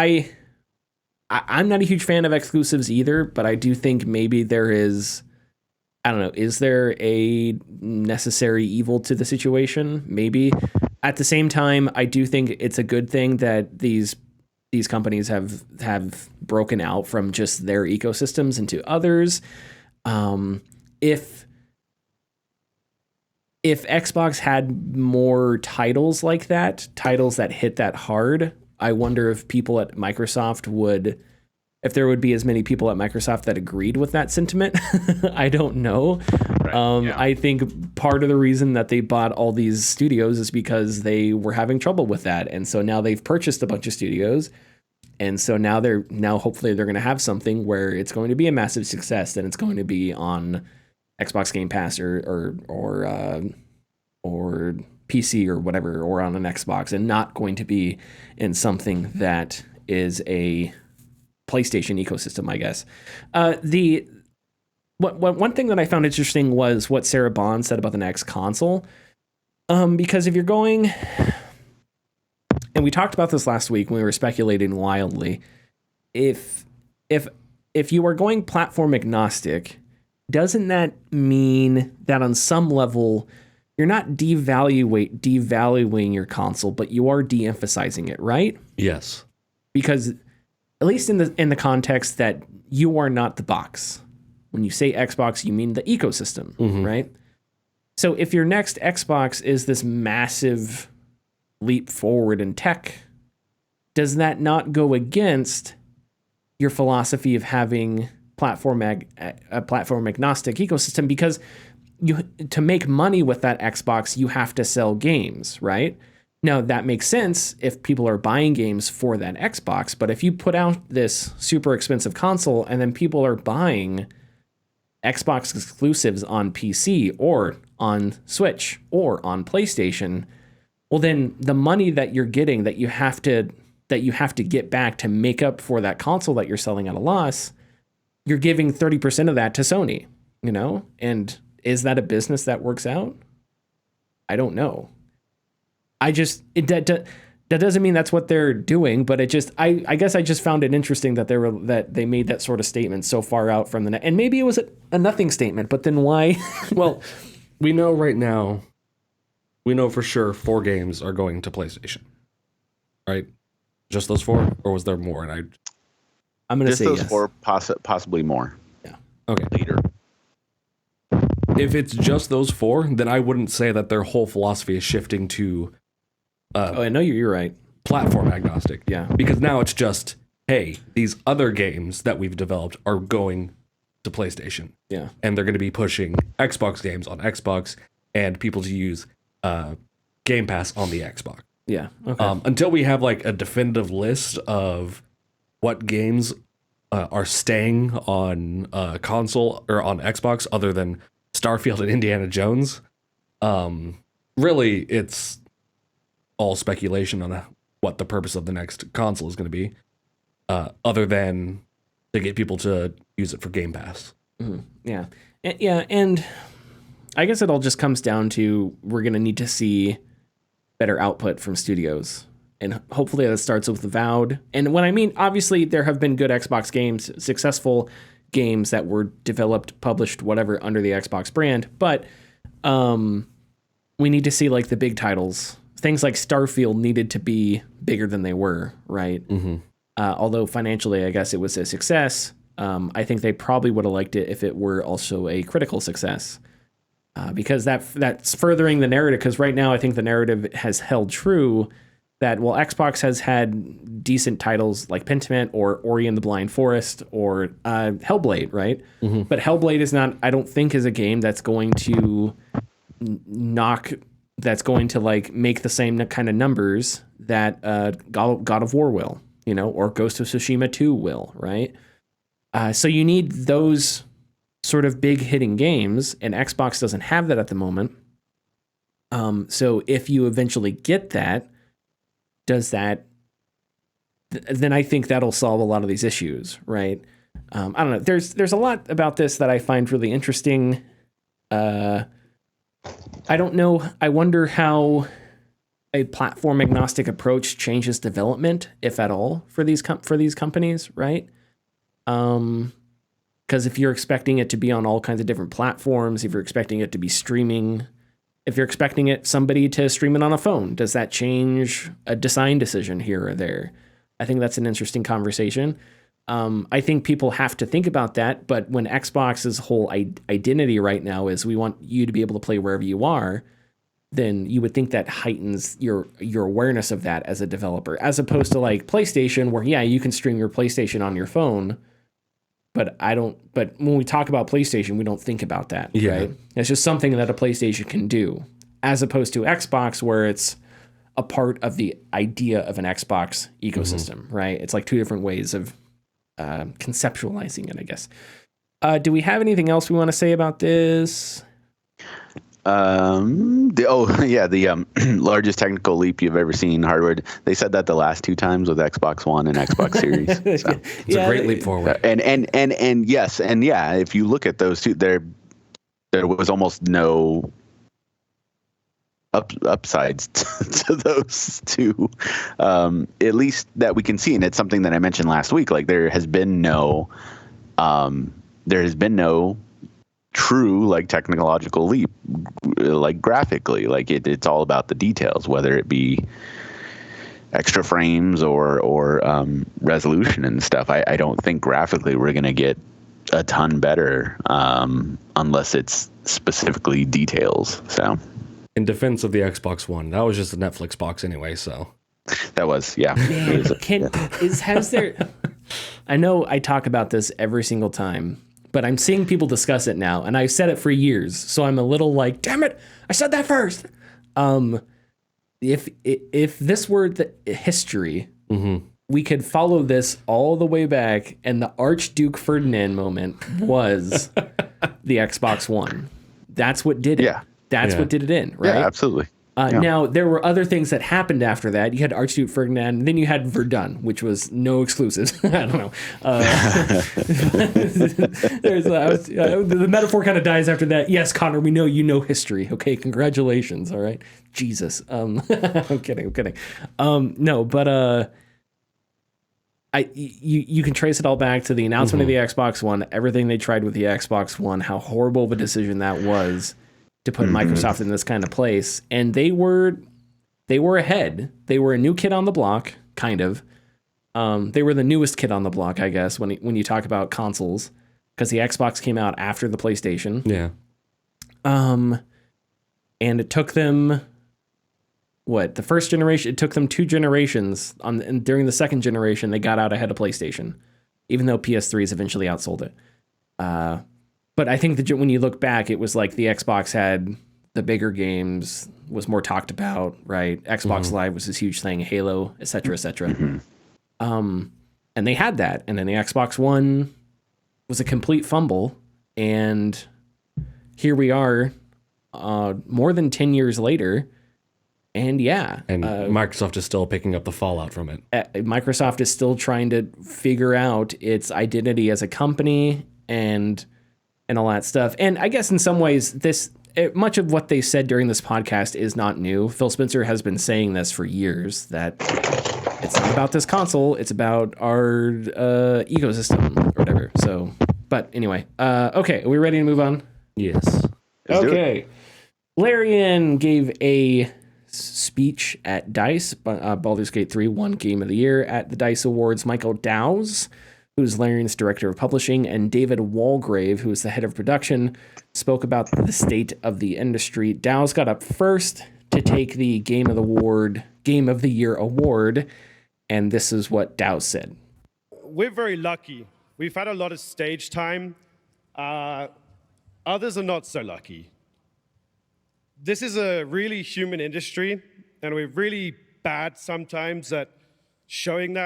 I'm not a huge fan of exclusives either, but I do think maybe there is, I don't know, is there a necessary evil to the situation? Maybe. At the same time, I do think it's a good thing that these companies have broken out from just their ecosystems into others. If Xbox had more titles like that, titles that hit that hard, I wonder if people at Microsoft if there would be as many people at Microsoft that agreed with that sentiment. I don't know. Right, yeah. I think part of the reason that they bought all these studios is because they were having trouble with that. And so now they've purchased a bunch of studios. And so now hopefully they're going to have something where it's going to be a massive success, and it's going to be on Xbox Game Pass or PC or whatever, or on an Xbox, and not going to be in something that is a PlayStation ecosystem, I guess. One thing that I found interesting was what Sarah Bond said about the next console. Because if you're going, and we talked about this last week when we were speculating wildly, if you are going platform agnostic, doesn't that mean that on some level you're not devaluing your console, but you are de-emphasizing it, right? Yes. Because at least in the context that you are not the box. When you say Xbox, you mean the ecosystem, mm-hmm. right? So if your next Xbox is this massive leap forward in tech, does that not go against your philosophy of having a platform agnostic ecosystem? Because to make money with that Xbox, you have to sell games, right? Now, that makes sense if people are buying games for that Xbox, but if you put out this super expensive console and then people are buying Xbox exclusives on PC or on Switch or on PlayStation, well, then the money that you're getting that you have to get back to make up for that console that you're selling at a loss, you're giving 30% of that to Sony, And is that a business that works out? I don't know. That doesn't mean that's what they're doing, but I guess I just found it interesting that they made that sort of statement so far out from the net. And maybe it was a nothing statement, but then why? Well, we know right now, we know for sure 4 games are going to PlayStation, right? Just those 4, or was there more? And I'm going to Just say those yes. 4, possibly more okay. later. If it's just those 4, then I wouldn't say that their whole philosophy is shifting to I know you're right. platform agnostic. Yeah. Because now it's just, hey, these other games that we've developed are going to PlayStation. Yeah. And they're going to be pushing Xbox games on Xbox and people to use Game Pass on the Xbox. Yeah. Okay. Until we have like a definitive list of what games are staying on console or on Xbox other than Starfield and Indiana Jones, really it's all speculation on what the purpose of the next console is going to be, other than to get people to use it for Game Pass. Mm-hmm. Yeah. Yeah. And I guess it all just comes down to we're going to need to see better output from studios. And hopefully that starts with Avowed. And when I mean, obviously, there have been good Xbox games, successful games that were developed, published, whatever, under the Xbox brand. But we need to see like the big titles. Things like Starfield needed to be bigger than they were, right? Mm-hmm. Although financially, I guess it was a success. I think they probably would have liked it if it were also a critical success. Because that's furthering the narrative. Because right now, I think the narrative has held true that, well, Xbox has had decent titles like Pentiment or Ori and the Blind Forest or Hellblade, right? Mm-hmm. But Hellblade is not, I don't think, is a game that's going to like make the same kind of numbers that God of War will, or Ghost of Tsushima 2 will, right? So you need those sort of big hitting games, and Xbox doesn't have that at the moment. So if you eventually get that, then I think that'll solve a lot of these issues, right? I don't know. There's a lot about this that I find really interesting. I don't know. I wonder how a platform agnostic approach changes development, if at all, for these companies, right? Because if you're expecting it to be on all kinds of different platforms, if you're expecting it to be streaming, if you're expecting somebody to stream it on a phone, does that change a design decision here or there? I think that's an interesting conversation. I think people have to think about that, but when Xbox's whole identity right now is we want you to be able to play wherever you are, then you would think that heightens your awareness of that as a developer, as opposed to like PlayStation, where, yeah, you can stream your PlayStation on your phone, but when we talk about PlayStation, we don't think about that, right? It's just something that a PlayStation can do, as opposed to Xbox, where it's a part of the idea of an Xbox ecosystem, right? It's like two different ways of conceptualizing it, I guess. Do we have anything else we want to say about this? The largest technical leap you've ever seen in hardware. They said that the last 2 times with Xbox One and Xbox Series. So. It's a great leap forward. And yes, and yeah, if you look at those two, there was almost no upsides to those two, at least that we can see. And it's something that I mentioned last week. Like there has been no true like technological leap, like graphically. Like it's all about the details, whether it be extra frames or resolution and stuff. I don't think graphically we're going to get a ton better unless it's specifically details. So in defense of the Xbox One, that was just a Netflix box anyway, so that was, yeah. Man, I know I talk about this every single time, but I'm seeing people discuss it now, and I've said it for years, so I'm a little like, damn it, I said that first. If this were the history, we could follow this all the way back, and the Archduke Ferdinand moment was the Xbox One. That's what did it. Yeah. That's what did it in, right? Yeah, absolutely. Now, there were other things that happened after that. You had Archduke Ferdinand, and then you had Verdun, which was no exclusives. I don't know. The metaphor kind of dies after that. Yes, Connor, we know you know history. Okay, congratulations. All right. Jesus. I'm kidding. No, but you can trace it all back to the announcement of the Xbox One, everything they tried with the Xbox One, how horrible of a decision that was. to put Microsoft in this kind of place, and they were ahead. They were a new kid on the block, kind of. They were the newest kid on the block, I guess, when you talk about consoles, because the Xbox came out after the PlayStation. Yeah. And it took them, the first generation? It took them 2 generations. And during the second generation, they got out ahead of PlayStation, even though PS3s eventually outsold it. But I think that when you look back, it was like the Xbox had the bigger games, was more talked about, right? Xbox Live was this huge thing, Halo, et cetera, et cetera. And they had that. And then the Xbox One was a complete fumble. And here we are, more than 10 years later. And Microsoft is still picking up the fallout from it. Microsoft is still trying to figure out its identity as a company and all that stuff. And I guess in some ways, much of what they said during this podcast is not new. Phil Spencer has been saying this for years, that it's not about this console, it's about our ecosystem or whatever. So, but anyway, okay, are we ready to move on? Yes. Okay. Larian gave a speech at DICE. Baldur's Gate 3 won Game of the Year at the DICE Awards. Michael Dowse, who's Larian's director of publishing, and David Walgrave, who is the head of production, spoke about the state of the industry. Dowse got up first to take the Game of the Year award, and this is what Dowse said. We're very lucky. We've had a lot of stage time. Others are not so lucky. This is a really human industry, and we're really bad sometimes at showing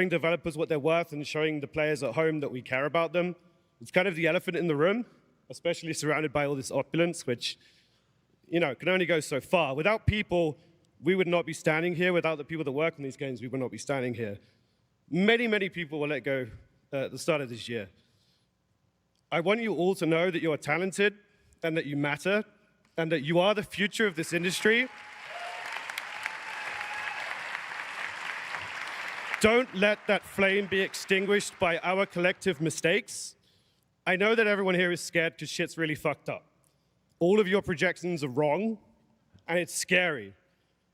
developers what they're worth and showing the players at home that we care about them. It's kind of the elephant in the room, especially surrounded by all this opulence, which, can only go so far. Without people, we would not be standing here. Without the people that work on these games, we would not be standing here. Many, many people were let go at the start of this year. I want you all to know that you are talented and that you matter and that you are the future of this industry. Don't let that flame be extinguished by our collective mistakes. I know that everyone here is scared because shit's really fucked up. All of your projections are wrong, and it's scary.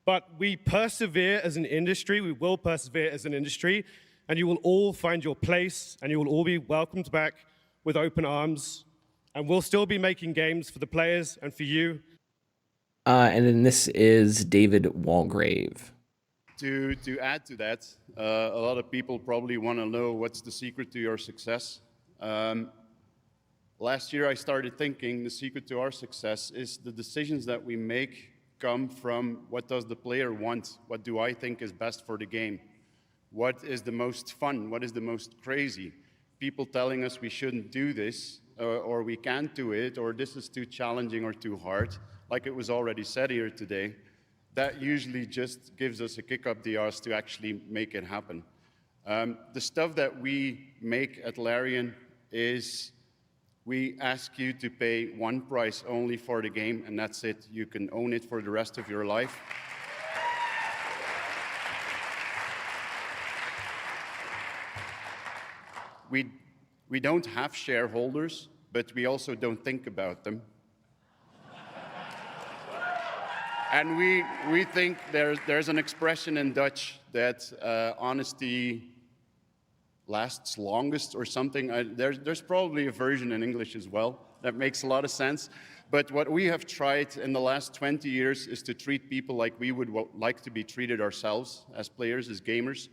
But we persevere as an industry, we will persevere as an industry, and you will all find your place, and you will all be welcomed back with open arms, and we'll still be making games for the players and for you. And then this is David Walgrave. To add to that, a lot of people probably want to know what's the secret to your success. Last year I started thinking the secret to our success is the decisions that we make come from what does the player want? What do I think is best for the game? What is the most fun? What is the most crazy? People telling us we shouldn't do this, or we can't do it, or this is too challenging or too hard, like it was already said here today. That usually just gives us a kick up the arse to actually make it happen. The stuff that we make at Larian is we ask you to pay one price only for the game, and that's it. You can own it for the rest of your life. We don't have shareholders, but we also don't think about them. And we think there's an expression in Dutch that honesty lasts longest or something. There's probably a version in English as well that makes a lot of sense. But what we have tried in the last 20 years is to treat people like we would like to be treated ourselves as players, as gamers.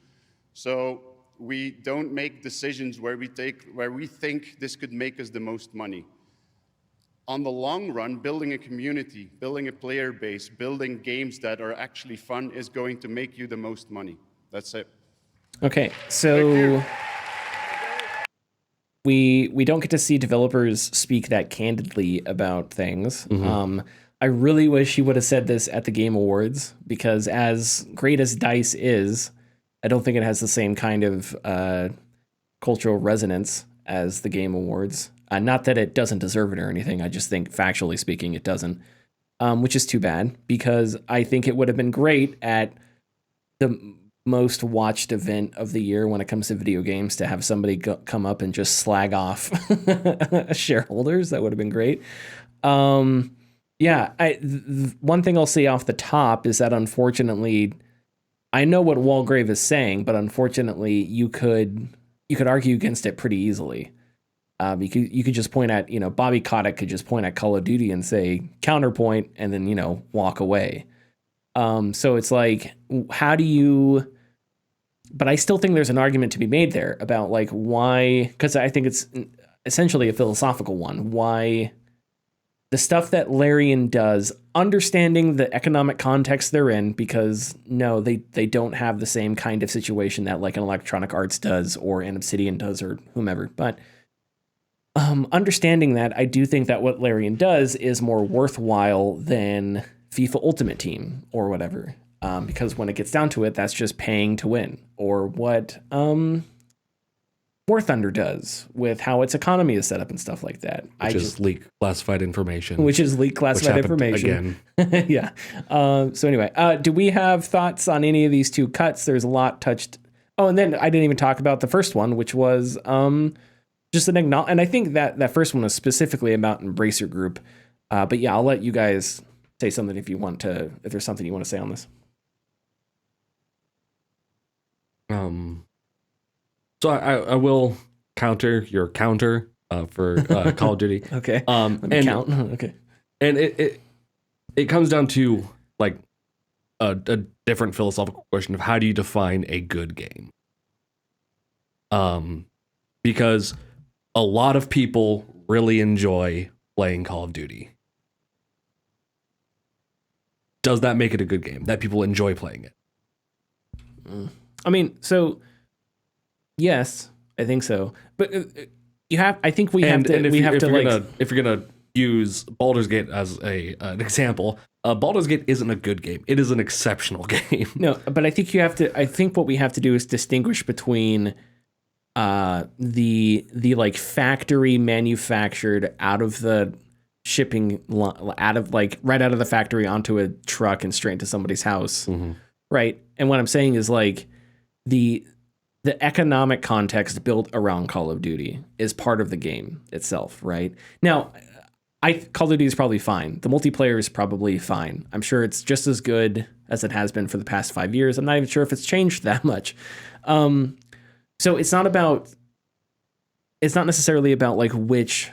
So we don't make decisions where we think this could make us the most money. On the long run, building a community, building a player base, building games that are actually fun is going to make you the most money. That's it. Okay, so we don't get to see developers speak that candidly about things. I really wish he would have said this at the Game Awards, because as great as DICE is, I don't think it has the same kind of cultural resonance as the Game Awards. Not that it doesn't deserve it or anything. I just think, factually speaking, it doesn't, which is too bad, because I think it would have been great at the most watched event of the year when it comes to video games to have somebody come up and just slag off shareholders. That would have been great. Yeah, one thing I'll say off the top is that unfortunately, I know what Walgrave is saying, but unfortunately, you could argue against it pretty easily. You could just point at, Bobby Kotick could just point at Call of Duty and say counterpoint, and then walk away. So it's like, how do you? But I still think there's an argument to be made there about like why, because I think it's essentially a philosophical one. Why the stuff that Larian does, understanding the economic context they're in, because no, they don't have the same kind of situation that like an Electronic Arts does or an Obsidian does or whomever. But understanding that, I do think that what Larian does is more worthwhile than FIFA Ultimate Team or whatever. Because when it gets down to it, that's just paying to win. Or what War Thunder does with how its economy is set up and stuff like that. Which is leak classified information. Which is leak classified information. Again. Yeah. So anyway, do we have thoughts on any of these two cuts? There's a lot touched. Oh, and then I didn't even talk about the first one, which was just an acknowledgement. And I think that first one was specifically about Embracer Group. But yeah, I'll let you guys say something if there's something you want to say on this. So I will counter your counter for Call of Duty. Okay. And count. Okay. And it comes down to like a different philosophical question of how do you define a good game? Because a lot of people really enjoy playing Call of Duty. Does that make it a good game that people enjoy playing it? I mean, so yes, I think so. But I think we have to. If you're gonna use Baldur's Gate as an example, Baldur's Gate isn't a good game. It is an exceptional game. No, but I think I think what we have to do is distinguish between the like factory manufactured out of the shipping out of like right out of the factory onto a truck and straight to somebody's house, right? And what I'm saying is like the economic context built around Call of Duty is part of the game itself, right? Now, Call of Duty is probably fine. The multiplayer is probably fine. I'm sure it's just as good as it has been for the past 5 years. I'm not even sure if it's changed that much. So it's not necessarily about like which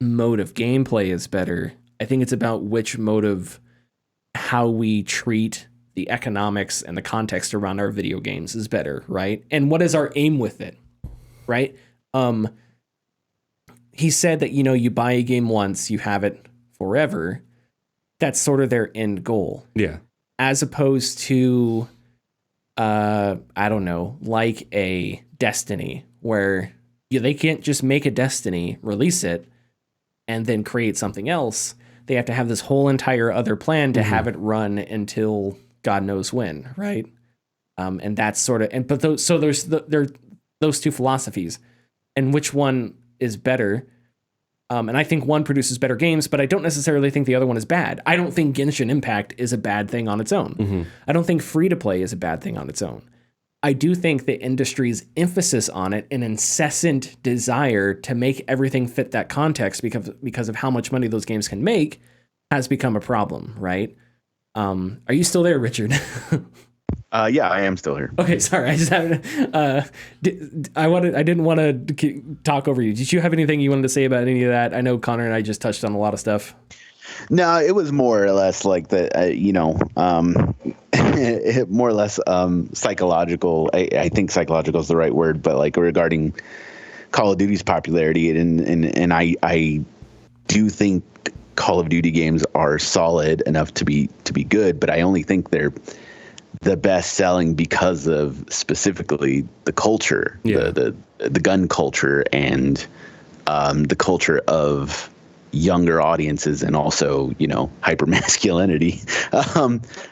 mode of gameplay is better. I think it's about which mode of how we treat the economics and the context around our video games is better, right? And what is our aim with it, right? He said that, you buy a game once, you have it forever. That's sort of their end goal. Yeah. As opposed to, I don't know, like a Destiny, where they can't just make a Destiny, release it, and then create something else. They have to have this whole entire other plan to have it run until God knows when, right? And that's sort of, there's those two philosophies, and which one is better? And I think one produces better games, but I don't necessarily think the other one is bad. I don't think Genshin Impact is a bad thing on its own. I don't think free to play is a bad thing on its own. I do think the industry's emphasis on it, an incessant desire to make everything fit that context because of how much money those games can make, has become a problem, right? Are you still there, Richard? Yeah, I am still here. Okay, sorry. I just haven't. I didn't want to talk over you. Did you have anything you wanted to say about any of that? I know Connor and I just touched on a lot of stuff. No, it was more or less like the, more or less psychological. I think psychological is the right word, but like regarding Call of Duty's popularity, and I do think Call of Duty games are solid enough to be good, but I only think they're the best selling because of specifically the culture, the gun culture, and the culture of younger audiences, and also hyper masculinity.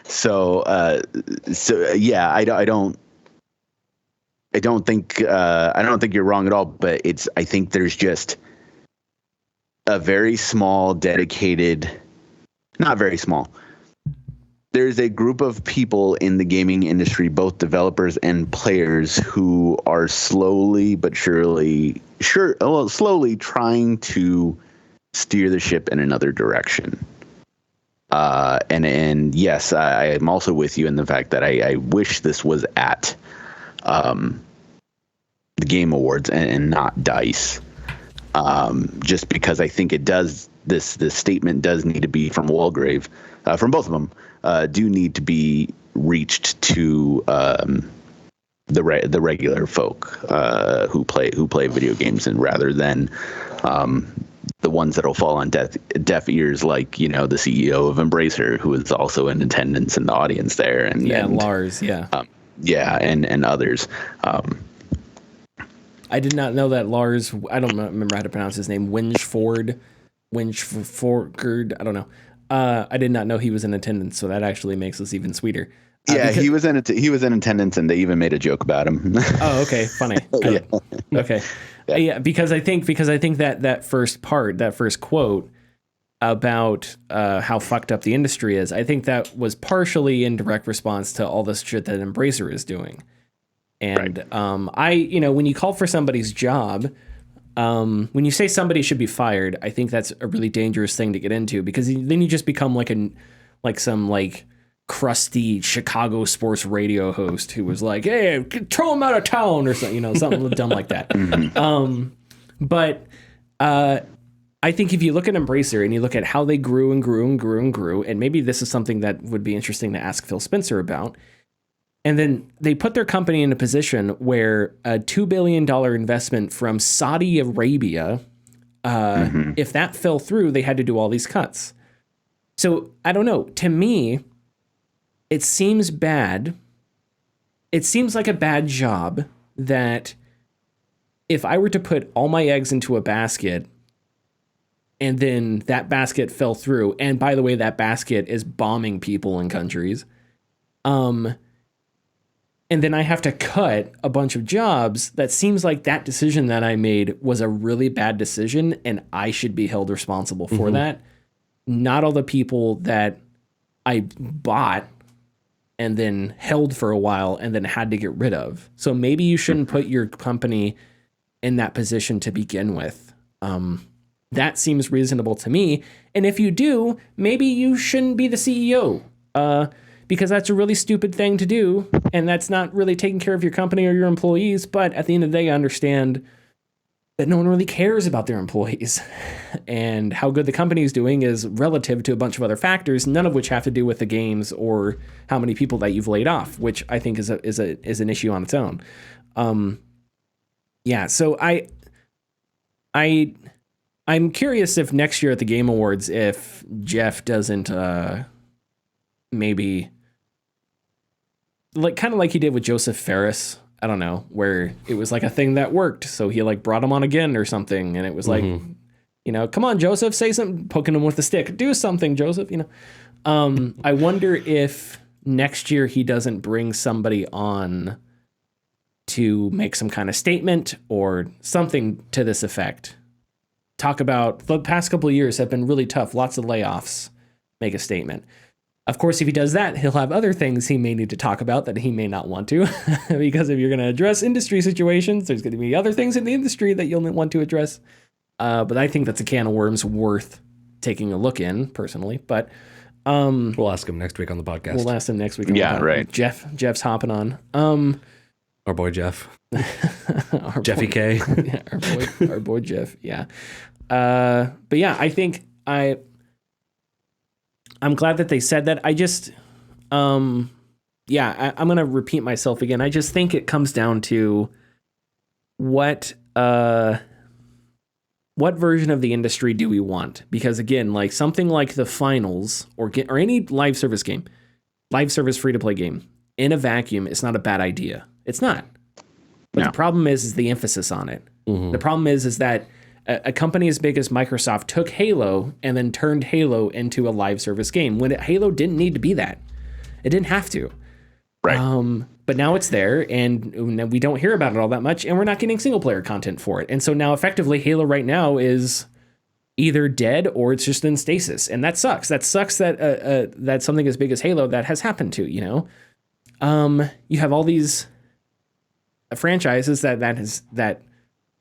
So yeah, I don't think you're wrong at all, but I think there's just a very small, dedicated, not very small. There's a group of people in the gaming industry, both developers and players, who are slowly but slowly trying to steer the ship in another direction. And yes, I am also with you in the fact that I wish this was at the Game Awards and not DICE. Just because I think it does, this statement does need to be from Walgrave, from both of them, do need to be reached to the regular folk who play video games, and rather than the ones that'll fall on deaf ears, like, the CEO of Embracer, who is also in attendance in the audience there, and Lars, and others. I did not know that Lars, I don't remember how to pronounce his name, Winchford, I don't know. I did not know he was in attendance, so that actually makes this even sweeter. He was in attendance, and they even made a joke about him. Oh, okay, funny. Yeah. Okay, yeah, because I think that first quote about how fucked up the industry is, I think that was partially in direct response to all this shit that Embracer is doing. And right. When you call for somebody's job, when you say somebody should be fired, I think that's a really dangerous thing to get into, because then you just become some crusty Chicago sports radio host who was like, "Hey, throw him out of town," or something, something dumb like that. But I think if you look at Embracer and you look at how they grew and grew and grew and grew, and maybe this is something that would be interesting to ask Phil Spencer about. And then they put their company in a position where a $2 billion investment from Saudi Arabia, if that fell through, they had to do all these cuts. So I don't know. To me, it seems bad. It seems like a bad job that if I were to put all my eggs into a basket and then that basket fell through, and by the way, that basket is bombing people in countries, and then I have to cut a bunch of jobs, that seems like that decision that I made was a really bad decision, and I should be held responsible for that. Not all the people that I bought and then held for a while and then had to get rid of. So maybe you shouldn't put your company in that position to begin with. That seems reasonable to me. And if you do, maybe you shouldn't be the CEO. Because that's a really stupid thing to do, and that's not really taking care of your company or your employees. But at the end of the day, I understand that no one really cares about their employees, and how good the company is doing is relative to a bunch of other factors, none of which have to do with the games or how many people that you've laid off, which I think is an issue on its own. So I'm curious if next year at the Game Awards, if Jeff doesn't maybe, kind of like he did with Joseph Ferris, I don't know, where it was like a thing that worked, so he brought him on again or something, and it was come on, Joseph, say something, poking him with the stick, do something, Joseph, I wonder if next year he doesn't bring somebody on to make some kind of statement or something to this effect. Talk about the past couple of years have been really tough, lots of layoffs, make a statement. Of course, if he does that, he'll have other things he may need to talk about that he may not want to, because if you're going to address industry situations, there's going to be other things in the industry that you'll want to address. But I think that's a can of worms worth taking a look in, personally. But we'll ask him next week on the podcast. We'll ask him next week. Right. Jeff's hopping on. Our boy Jeff. Our Jeffy boy, K. Yeah, our boy Jeff. Yeah. But yeah, I think I'm glad that they said that. I just, I'm going to repeat myself again. I just think it comes down to what version of the industry do we want? Because again, something like the finals or any live service free-to-play game in a vacuum, it's not a bad idea. It's not. But the problem is the emphasis on it. The problem is that a company as big as Microsoft took Halo and then turned Halo into a live service game when Halo didn't need to be that. It didn't have to. Right. But now it's there, and we don't hear about it all that much, and we're not getting single player content for it. And so now effectively Halo right now is either dead or it's just in stasis. And that sucks. That sucks that something as big as Halo that has happened to, you have all these franchises that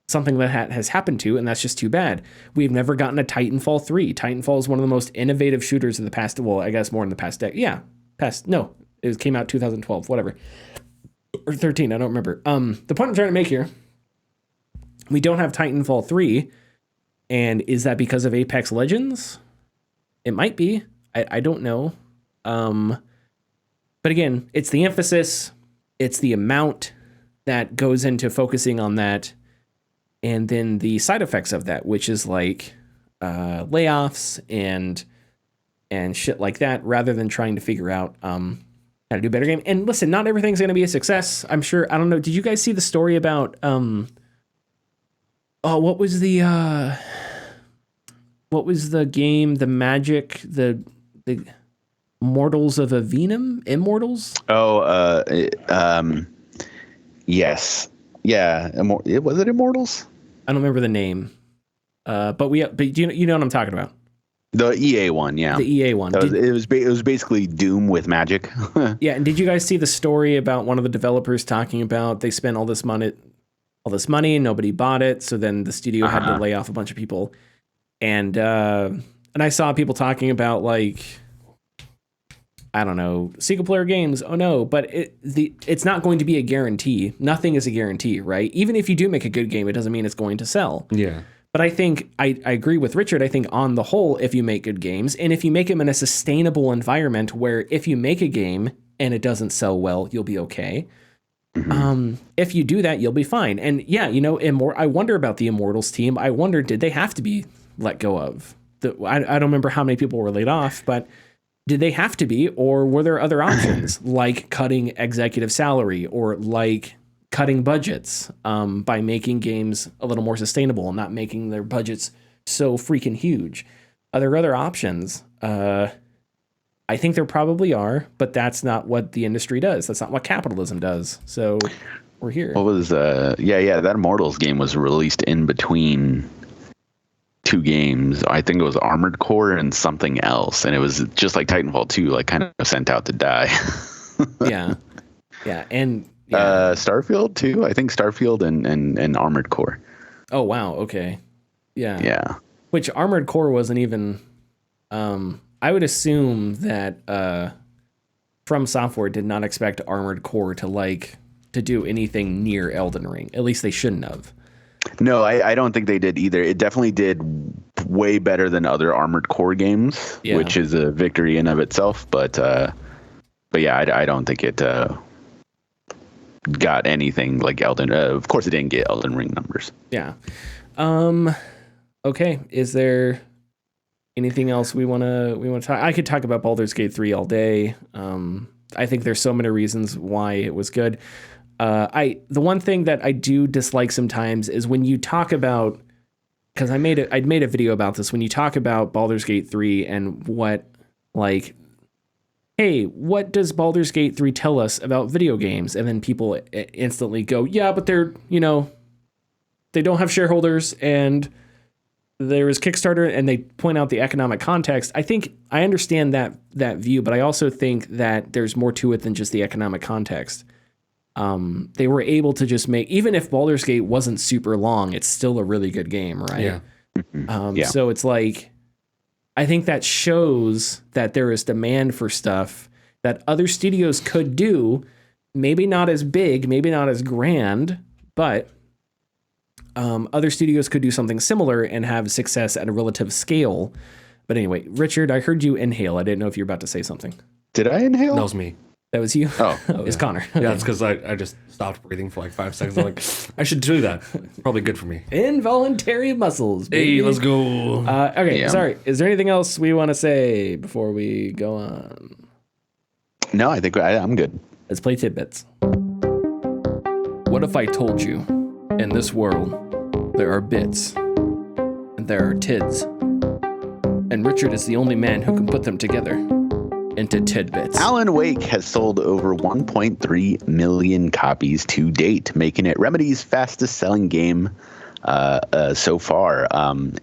something that has happened to, and that's just too bad. We've never gotten a Titanfall 3. Titanfall is one of the most innovative shooters of the past, well, I guess more in the past decade. Yeah, it came out 2012, whatever. Or 13, I don't remember. The point I'm trying to make here, we don't have Titanfall 3, and is that because of Apex Legends? It might be. I don't know. But again, it's the emphasis, it's the amount that goes into focusing on that, and then the side effects of that, which is like layoffs and shit like that, rather than trying to figure out how to do a better game. And listen, not everything's going to be a success. I'm sure. I don't know. Did you guys see the story about what was the game? The Magic, the Mortals of Avenum? Immortals? Yes. Yeah. Was it Immortals? I don't remember the name. But you know what I'm talking about. The EA one, yeah. The EA one. It was basically Doom with magic. Yeah, and did you guys see the story about one of the developers talking about they spent all this money and nobody bought it, so then the studio had to lay off a bunch of people. And I saw people talking about like, I don't know, single player games. Oh no, but it's not going to be a guarantee. Nothing is a guarantee, right? Even if you do make a good game, it doesn't mean it's going to sell. Yeah. But I think I agree with Richard. I think on the whole, if you make good games and if you make them in a sustainable environment where if you make a game and it doesn't sell well, you'll be okay. If you do that, you'll be fine. And yeah, you know, I wonder about the Immortals team. I wonder, did they have to be let go of? I don't remember how many people were laid off, but did they have to be, or were there other options like cutting executive salary or like cutting budgets by making games a little more sustainable and not making their budgets so freaking huge? Are there other options? I think there probably are, but that's not what the industry does. That's not what capitalism does. So we're here. What was that Immortals game was released in between two games. I think it was Armored Core and something else, and it was just like Titanfall 2, like kind of sent out to die. Yeah, and Starfield too. I think Starfield and Armored Core. Oh wow, okay, yeah. Which Armored Core wasn't even. I would assume that From Software did not expect Armored Core to do anything near Elden Ring. At least they shouldn't have. No, I don't think they did either. It definitely did way better than other Armored Core games, which is a victory in of itself. But yeah, I don't think it got anything like Elden. Of course, it didn't get Elden Ring numbers. Yeah. Okay. Is there anything else we want to talk? I could talk about Baldur's Gate 3 all day. I think there's so many reasons why it was good. The one thing that I do dislike sometimes is when you talk about, because I'd made a video about this, when you talk about Baldur's Gate 3 and what, like, hey, what does Baldur's Gate 3 tell us about video games? And then people instantly go, yeah, but they're, they don't have shareholders and there is Kickstarter, and they point out the economic context. I think I understand that view, but I also think that there's more to it than just the economic context. They were able to just make, even if Baldur's Gate wasn't super long, it's still a really good game, right? Yeah. So it's like, I think that shows that there is demand for stuff that other studios could do, maybe not as big, maybe not as grand, but other studios could do something similar and have success at a relative scale. But anyway, Richard, I heard you inhale. I didn't know if you were about to say something. Did I inhale? That was me. That was you? Oh, it's Connor. Yeah, it's because I just stopped breathing for like 5 seconds. I'm like, I should do that. Probably good for me. Involuntary muscles, baby. Hey, let's go. Okay, sorry. Is there anything else we want to say before we go on? No, I think I'm good. Let's play Tidbits. What if I told you, in this world, there are bits, and there are tids, and Richard is the only man who can put them together into tidbits. Alan Wake has sold over 1.3 million copies to date, making it Remedy's fastest selling game so far.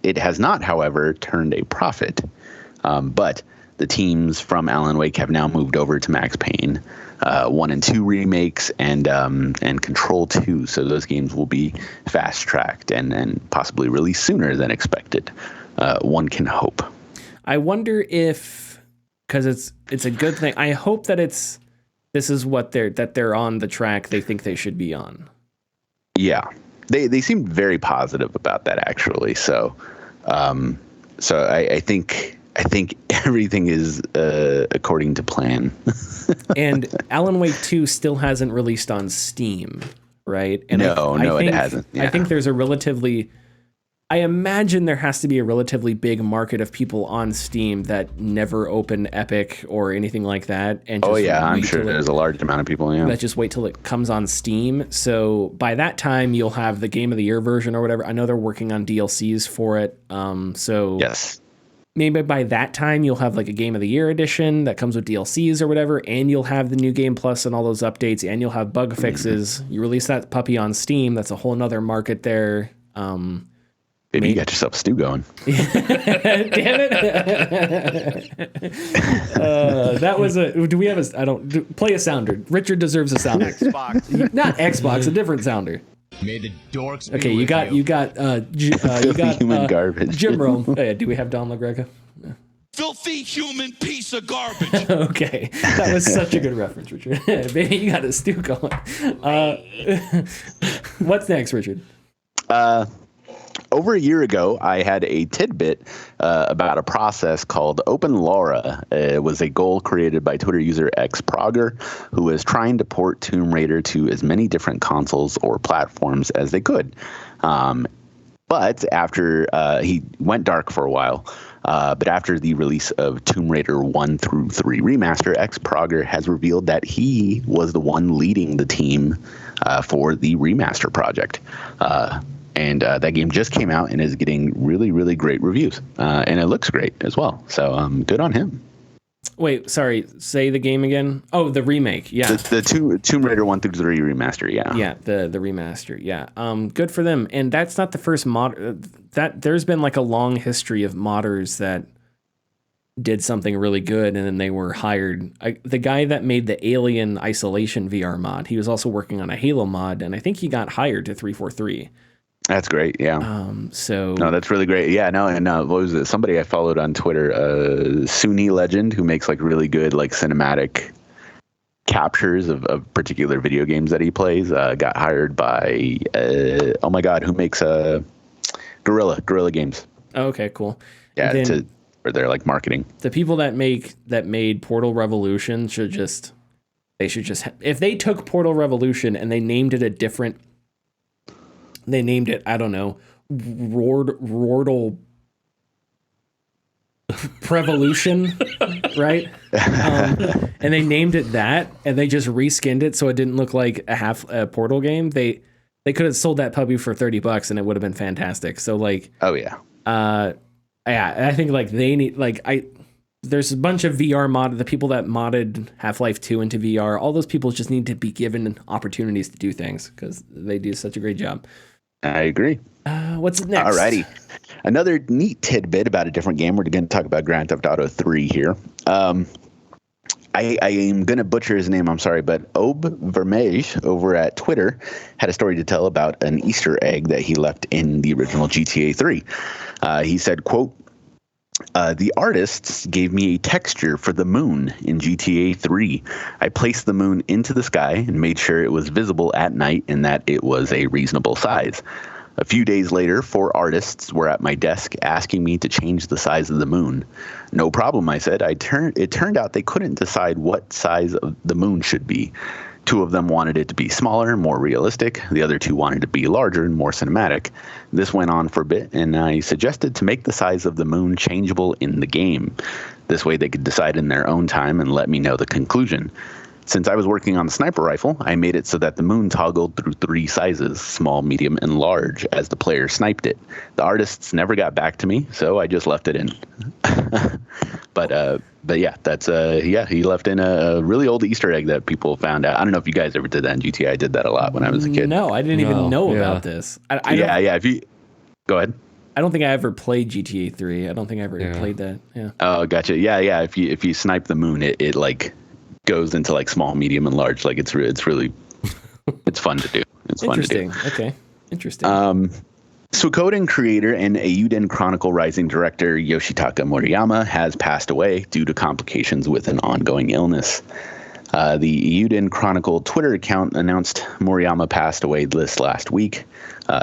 It has not, however, turned a profit, but the teams from Alan Wake have now moved over to Max Payne. 1 and 2 remakes and Control 2. So those games will be fast tracked and possibly released sooner than expected. One can hope. I wonder if, because it's a good thing. I hope that this is what they're on the track they think they should be on. Yeah, they seemed very positive about that actually. So I think everything is according to plan. And Alan Wake 2 still hasn't released on Steam, right? And No, it hasn't. Yeah. I think there's I imagine there has to be a relatively big market of people on Steam that never open Epic or anything like that. And just I'm sure there's a large amount of people, that just wait till it comes on Steam. So by that time, you'll have the Game of the Year version or whatever. I know they're working on DLCs for it. So yes. Maybe by that time you'll have like a Game of the Year edition that comes with DLCs or whatever, and you'll have the New Game Plus and all those updates, and you'll have bug fixes. You release that puppy on Steam, that's a whole nother market there. Maybe you got yourself a stew going. Damn it! That was do we have play a sounder? Richard deserves a sounder. Xbox. Not Xbox, a different sounder. May the dorks. Okay, you got human garbage. Jim Rome. Do we have Don LaGreca? Filthy human piece of garbage. Okay, that was such a good reference, Richard. Baby, you got a stew going. What's next, Richard? Over a year ago, I had a tidbit about a process called Open LoRa. It was a goal created by Twitter user xprogger, who was trying to port Tomb Raider to as many different consoles or platforms as they could. But after he went dark for a while, but after the release of Tomb Raider 1 through 3 Remaster, xprogger has revealed that he was the one leading the team for the Remaster project. And that game just came out and is getting really, really great reviews. And it looks great as well. So good on him. Wait, sorry. Say the game again. Oh, the remake. Yeah. The Tomb Raider 1 through 3 remaster. Yeah. Yeah, the remaster. Yeah. Good for them. And that's not the first mod. There's been like a long history of modders that did something really good and then they were hired. The guy that made the Alien Isolation VR mod, he was also working on a Halo mod, and I think he got hired to 343. That's great. Yeah. No, that's really great. Yeah. No, and what was it? Somebody I followed on Twitter, Sunni Legend, who makes like really good like cinematic captures of particular video games that he plays, got hired by oh my god, who makes Guerrilla Games. Oh, okay, cool. Yeah, for their like marketing. The people that made Portal Revolution should just if they took Portal Revolution and they named it I don't know, Rordle Prevolution, right? And they named it that, and they just reskinned it so it didn't look like a Portal game. They could have sold that puppy for $30 and it would have been fantastic. So like, oh yeah, I think like they need there's a bunch of VR the people that modded Half-Life 2 into VR. All those people just need to be given opportunities to do things because they do such a great job. I agree. What's next? Alrighty. Another neat tidbit about a different game. We're going to talk about Grand Theft Auto 3 here. I am going to butcher his name, I'm sorry, but Ob Vermege over at Twitter had a story to tell about an Easter egg that he left in the original GTA 3. He said, quote, the artists gave me a texture for the moon in GTA 3. I placed the moon into the sky and made sure it was visible at night and that it was a reasonable size. A few days later, 4 artists were at my desk asking me to change the size of the moon. No problem, I said. It turned out they couldn't decide what size of the moon should be. 2 of them wanted it to be smaller, more realistic. The other 2 wanted it to be larger and more cinematic. This went on for a bit, and I suggested to make the size of the moon changeable in the game. This way they could decide in their own time and let me know the conclusion. Since I was working on the sniper rifle, I made it so that the moon toggled through 3 sizes, small, medium, and large, as the player sniped it. The artists never got back to me, so I just left it in. But yeah, that's he left in a really old Easter egg that people found out. I don't know if you guys ever did that in GTA. I did that a lot when I was a kid. No, I didn't even know about this. If you go ahead. I don't think I ever played GTA 3. I don't think I ever played that. Yeah. Oh, gotcha. Yeah. If you snipe the moon, it like goes into like small, medium, and large. Like it's really it's fun to do. It's fun to do. Interesting. Okay. Interesting. Suikoden creator and Eiyuden Chronicle Rising director Yoshitaka Moriyama has passed away due to complications with an ongoing illness. The Eiyuden Chronicle Twitter account announced Moriyama passed away this last week.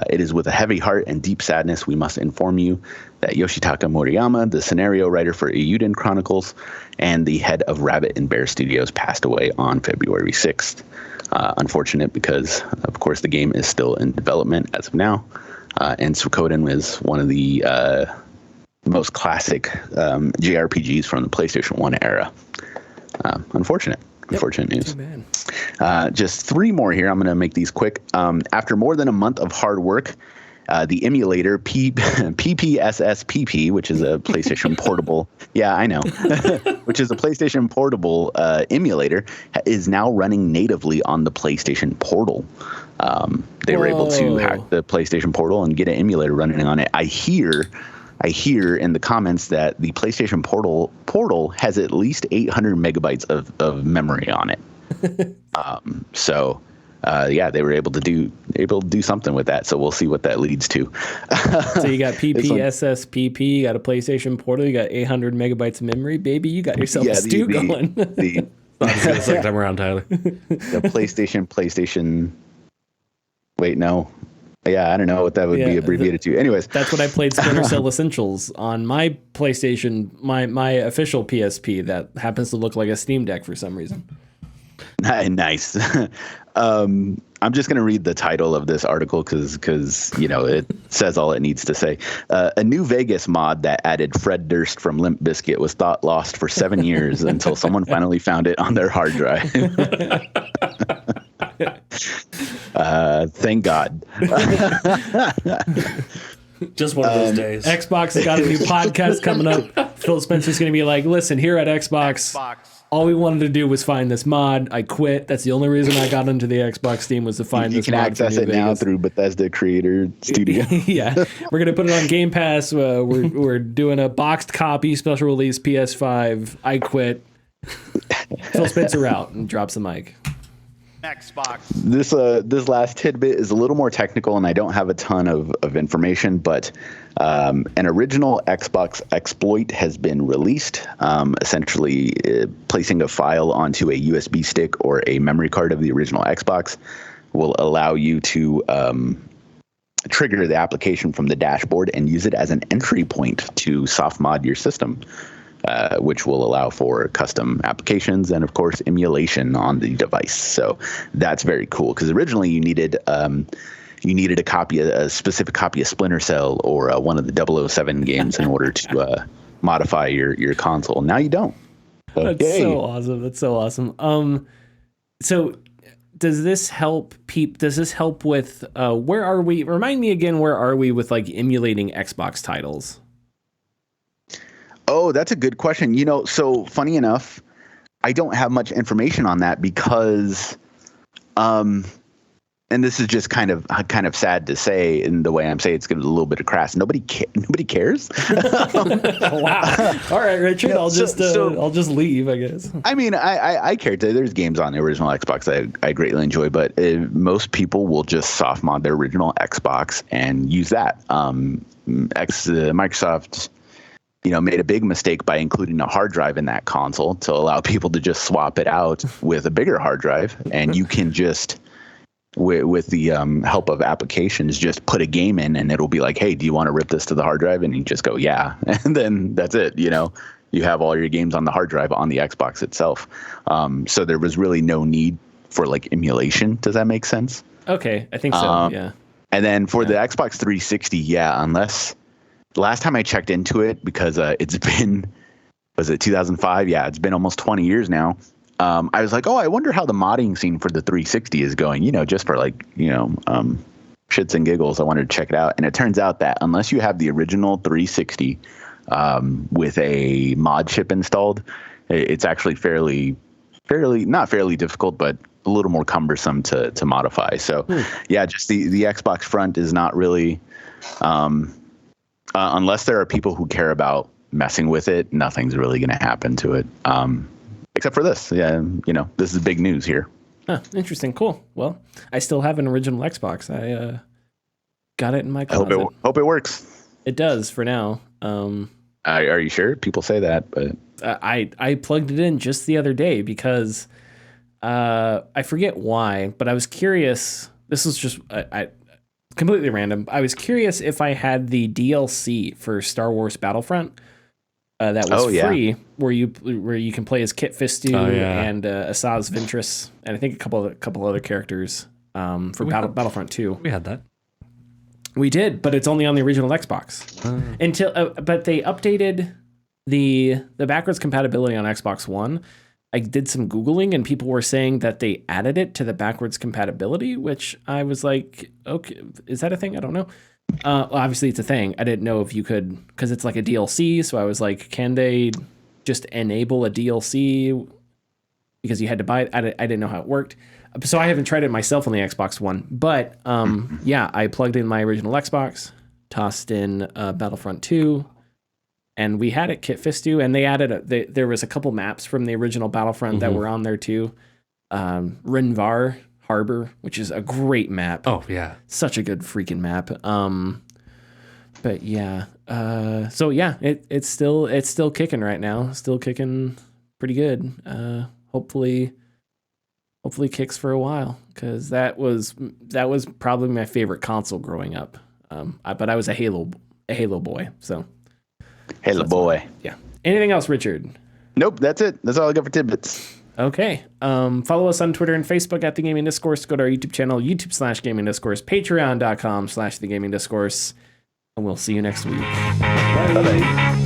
It is with a heavy heart and deep sadness we must inform you that Yoshitaka Moriyama, the scenario writer for Eiyuden Chronicles and the head of Rabbit and Bear Studios, passed away on February 6th. Unfortunate because, of course, the game is still in development as of now. And Suikoden was one of the most classic JRPGs from the PlayStation 1 era. Unfortunate news. Just three more here. I'm going to make these quick. After more than a month of hard work, the emulator PPSSPP, which is a PlayStation Portable. Yeah, I know. Which is a PlayStation Portable emulator, is now running natively on the PlayStation Portal. They were able to hack the PlayStation Portal and get an emulator running on it. I hear in the comments that the PlayStation Portal has at least 800 megabytes of memory on it. They were able to do something with that. So we'll see what that leads to. So you got PPSSPP, you got a PlayStation Portal, you got 800 megabytes of memory, baby. You got yourself a stew going. The second time around, Tyler. The PlayStation. Wait, no. Yeah, I don't know what that would be abbreviated to. Anyways, that's what I played Splinter Cell Essentials on my PlayStation, my official PSP that happens to look like a Steam Deck for some reason. Nice. I'm just going to read the title of this article because it says all it needs to say. A new Vegas mod that added Fred Durst from Limp Bizkit was thought lost for 7 years until someone finally found it on their hard drive. Thank God. Just one of those days. Xbox has got a new podcast coming up. Phil Spencer's going to be like, listen, here at Xbox, all we wanted to do was find this mod. I quit. That's the only reason I got into the Xbox Steam was to find this mod. You can access it now through Bethesda Creator Studio. Yeah. We're going to put it on Game Pass. We're doing a boxed copy, special release PS5. I quit. Phil Spencer out and drops the mic. Xbox. This last tidbit is a little more technical, and I don't have a ton of information, but an original Xbox exploit has been released, essentially placing a file onto a USB stick or a memory card of the original Xbox will allow you to trigger the application from the dashboard and use it as an entry point to soft mod your system. Which will allow for custom applications and, of course, emulation on the device. So that's very cool because originally you needed a specific copy of Splinter Cell or one of the 007 games in order to modify your console. Now you don't. So, That's so awesome. That's so awesome. So does this help Does this help with where are we? Remind me again, where are we with like emulating Xbox titles? Oh, that's a good question. So funny enough, I don't have much information on that because, and this is just kind of sad to say in the way I'm saying it's going to be a little bit of crass. Nobody cares. Wow. All right, Richard. I'll just leave, I guess. I mean, I care. There's games on the original Xbox that I greatly enjoy, but most people will just soft mod their original Xbox and use that. Microsoft made a big mistake by including a hard drive in that console to allow people to just swap it out with a bigger hard drive. And you can just, with the help of applications, just put a game in and it'll be like, hey, do you want to rip this to the hard drive? And you just go, yeah. And then that's it. You have all your games on the hard drive on the Xbox itself. So there was really no need for like emulation. Does that make sense? Okay. I think so. Yeah. And then for the Xbox 360, unless... Last time I checked into it, because it's been, was it 2005? Yeah, it's been almost 20 years now. I was like, I wonder how the modding scene for the 360 is going, just for like, shits and giggles. I wanted to check it out. And it turns out that unless you have the original 360 with a mod chip installed, it's actually fairly, not fairly difficult, but a little more cumbersome to modify. So, just the Xbox front is not really... unless there are people who care about messing with it, nothing's really going to happen to it. except for this. Yeah, this is big news here. Huh, interesting. Cool. Well, I still have an original Xbox. I got it in my closet. Hope it works. It does for now. Are you sure? People say that, but I plugged it in just the other day because I forget why, but I was curious. This was just I completely random. I was curious if I had the DLC for Star Wars Battlefront that was free, where you can play as Kit Fisto and Asajj Ventress, and I think a couple other characters for Battlefront 2. We had that. We did, but it's only on the original Xbox. But they updated the backwards compatibility on Xbox One. I did some Googling and people were saying that they added it to the backwards compatibility, which I was like, okay, is that a thing? I don't know. Well, obviously it's a thing. I didn't know if you could, because it's like a DLC. So I was like, can they just enable a DLC because you had to buy it? I didn't know how it worked. So I haven't tried it myself on the Xbox One. But I plugged in my original Xbox, tossed in Battlefront 2, and we had it, Kit Fisto, and they added there was a couple maps from the original Battlefront that were on there too. Rinvar Harbor, which is a great map. Oh yeah, such a good freaking map. But yeah, it's still kicking right now. Still kicking pretty good. Hopefully kicks for a while, because that was probably my favorite console growing up. But I was a Halo boy, so. Halo boy. Yeah. Anything else, Richard? Nope, that's it. That's all I got for tidbits. Okay. Follow us on Twitter and Facebook at The Gaming Discourse. Go to our YouTube channel, YouTube/Gaming Discourse, Patreon.com/The Gaming Discourse. And we'll see you next week. Bye. Bye-bye.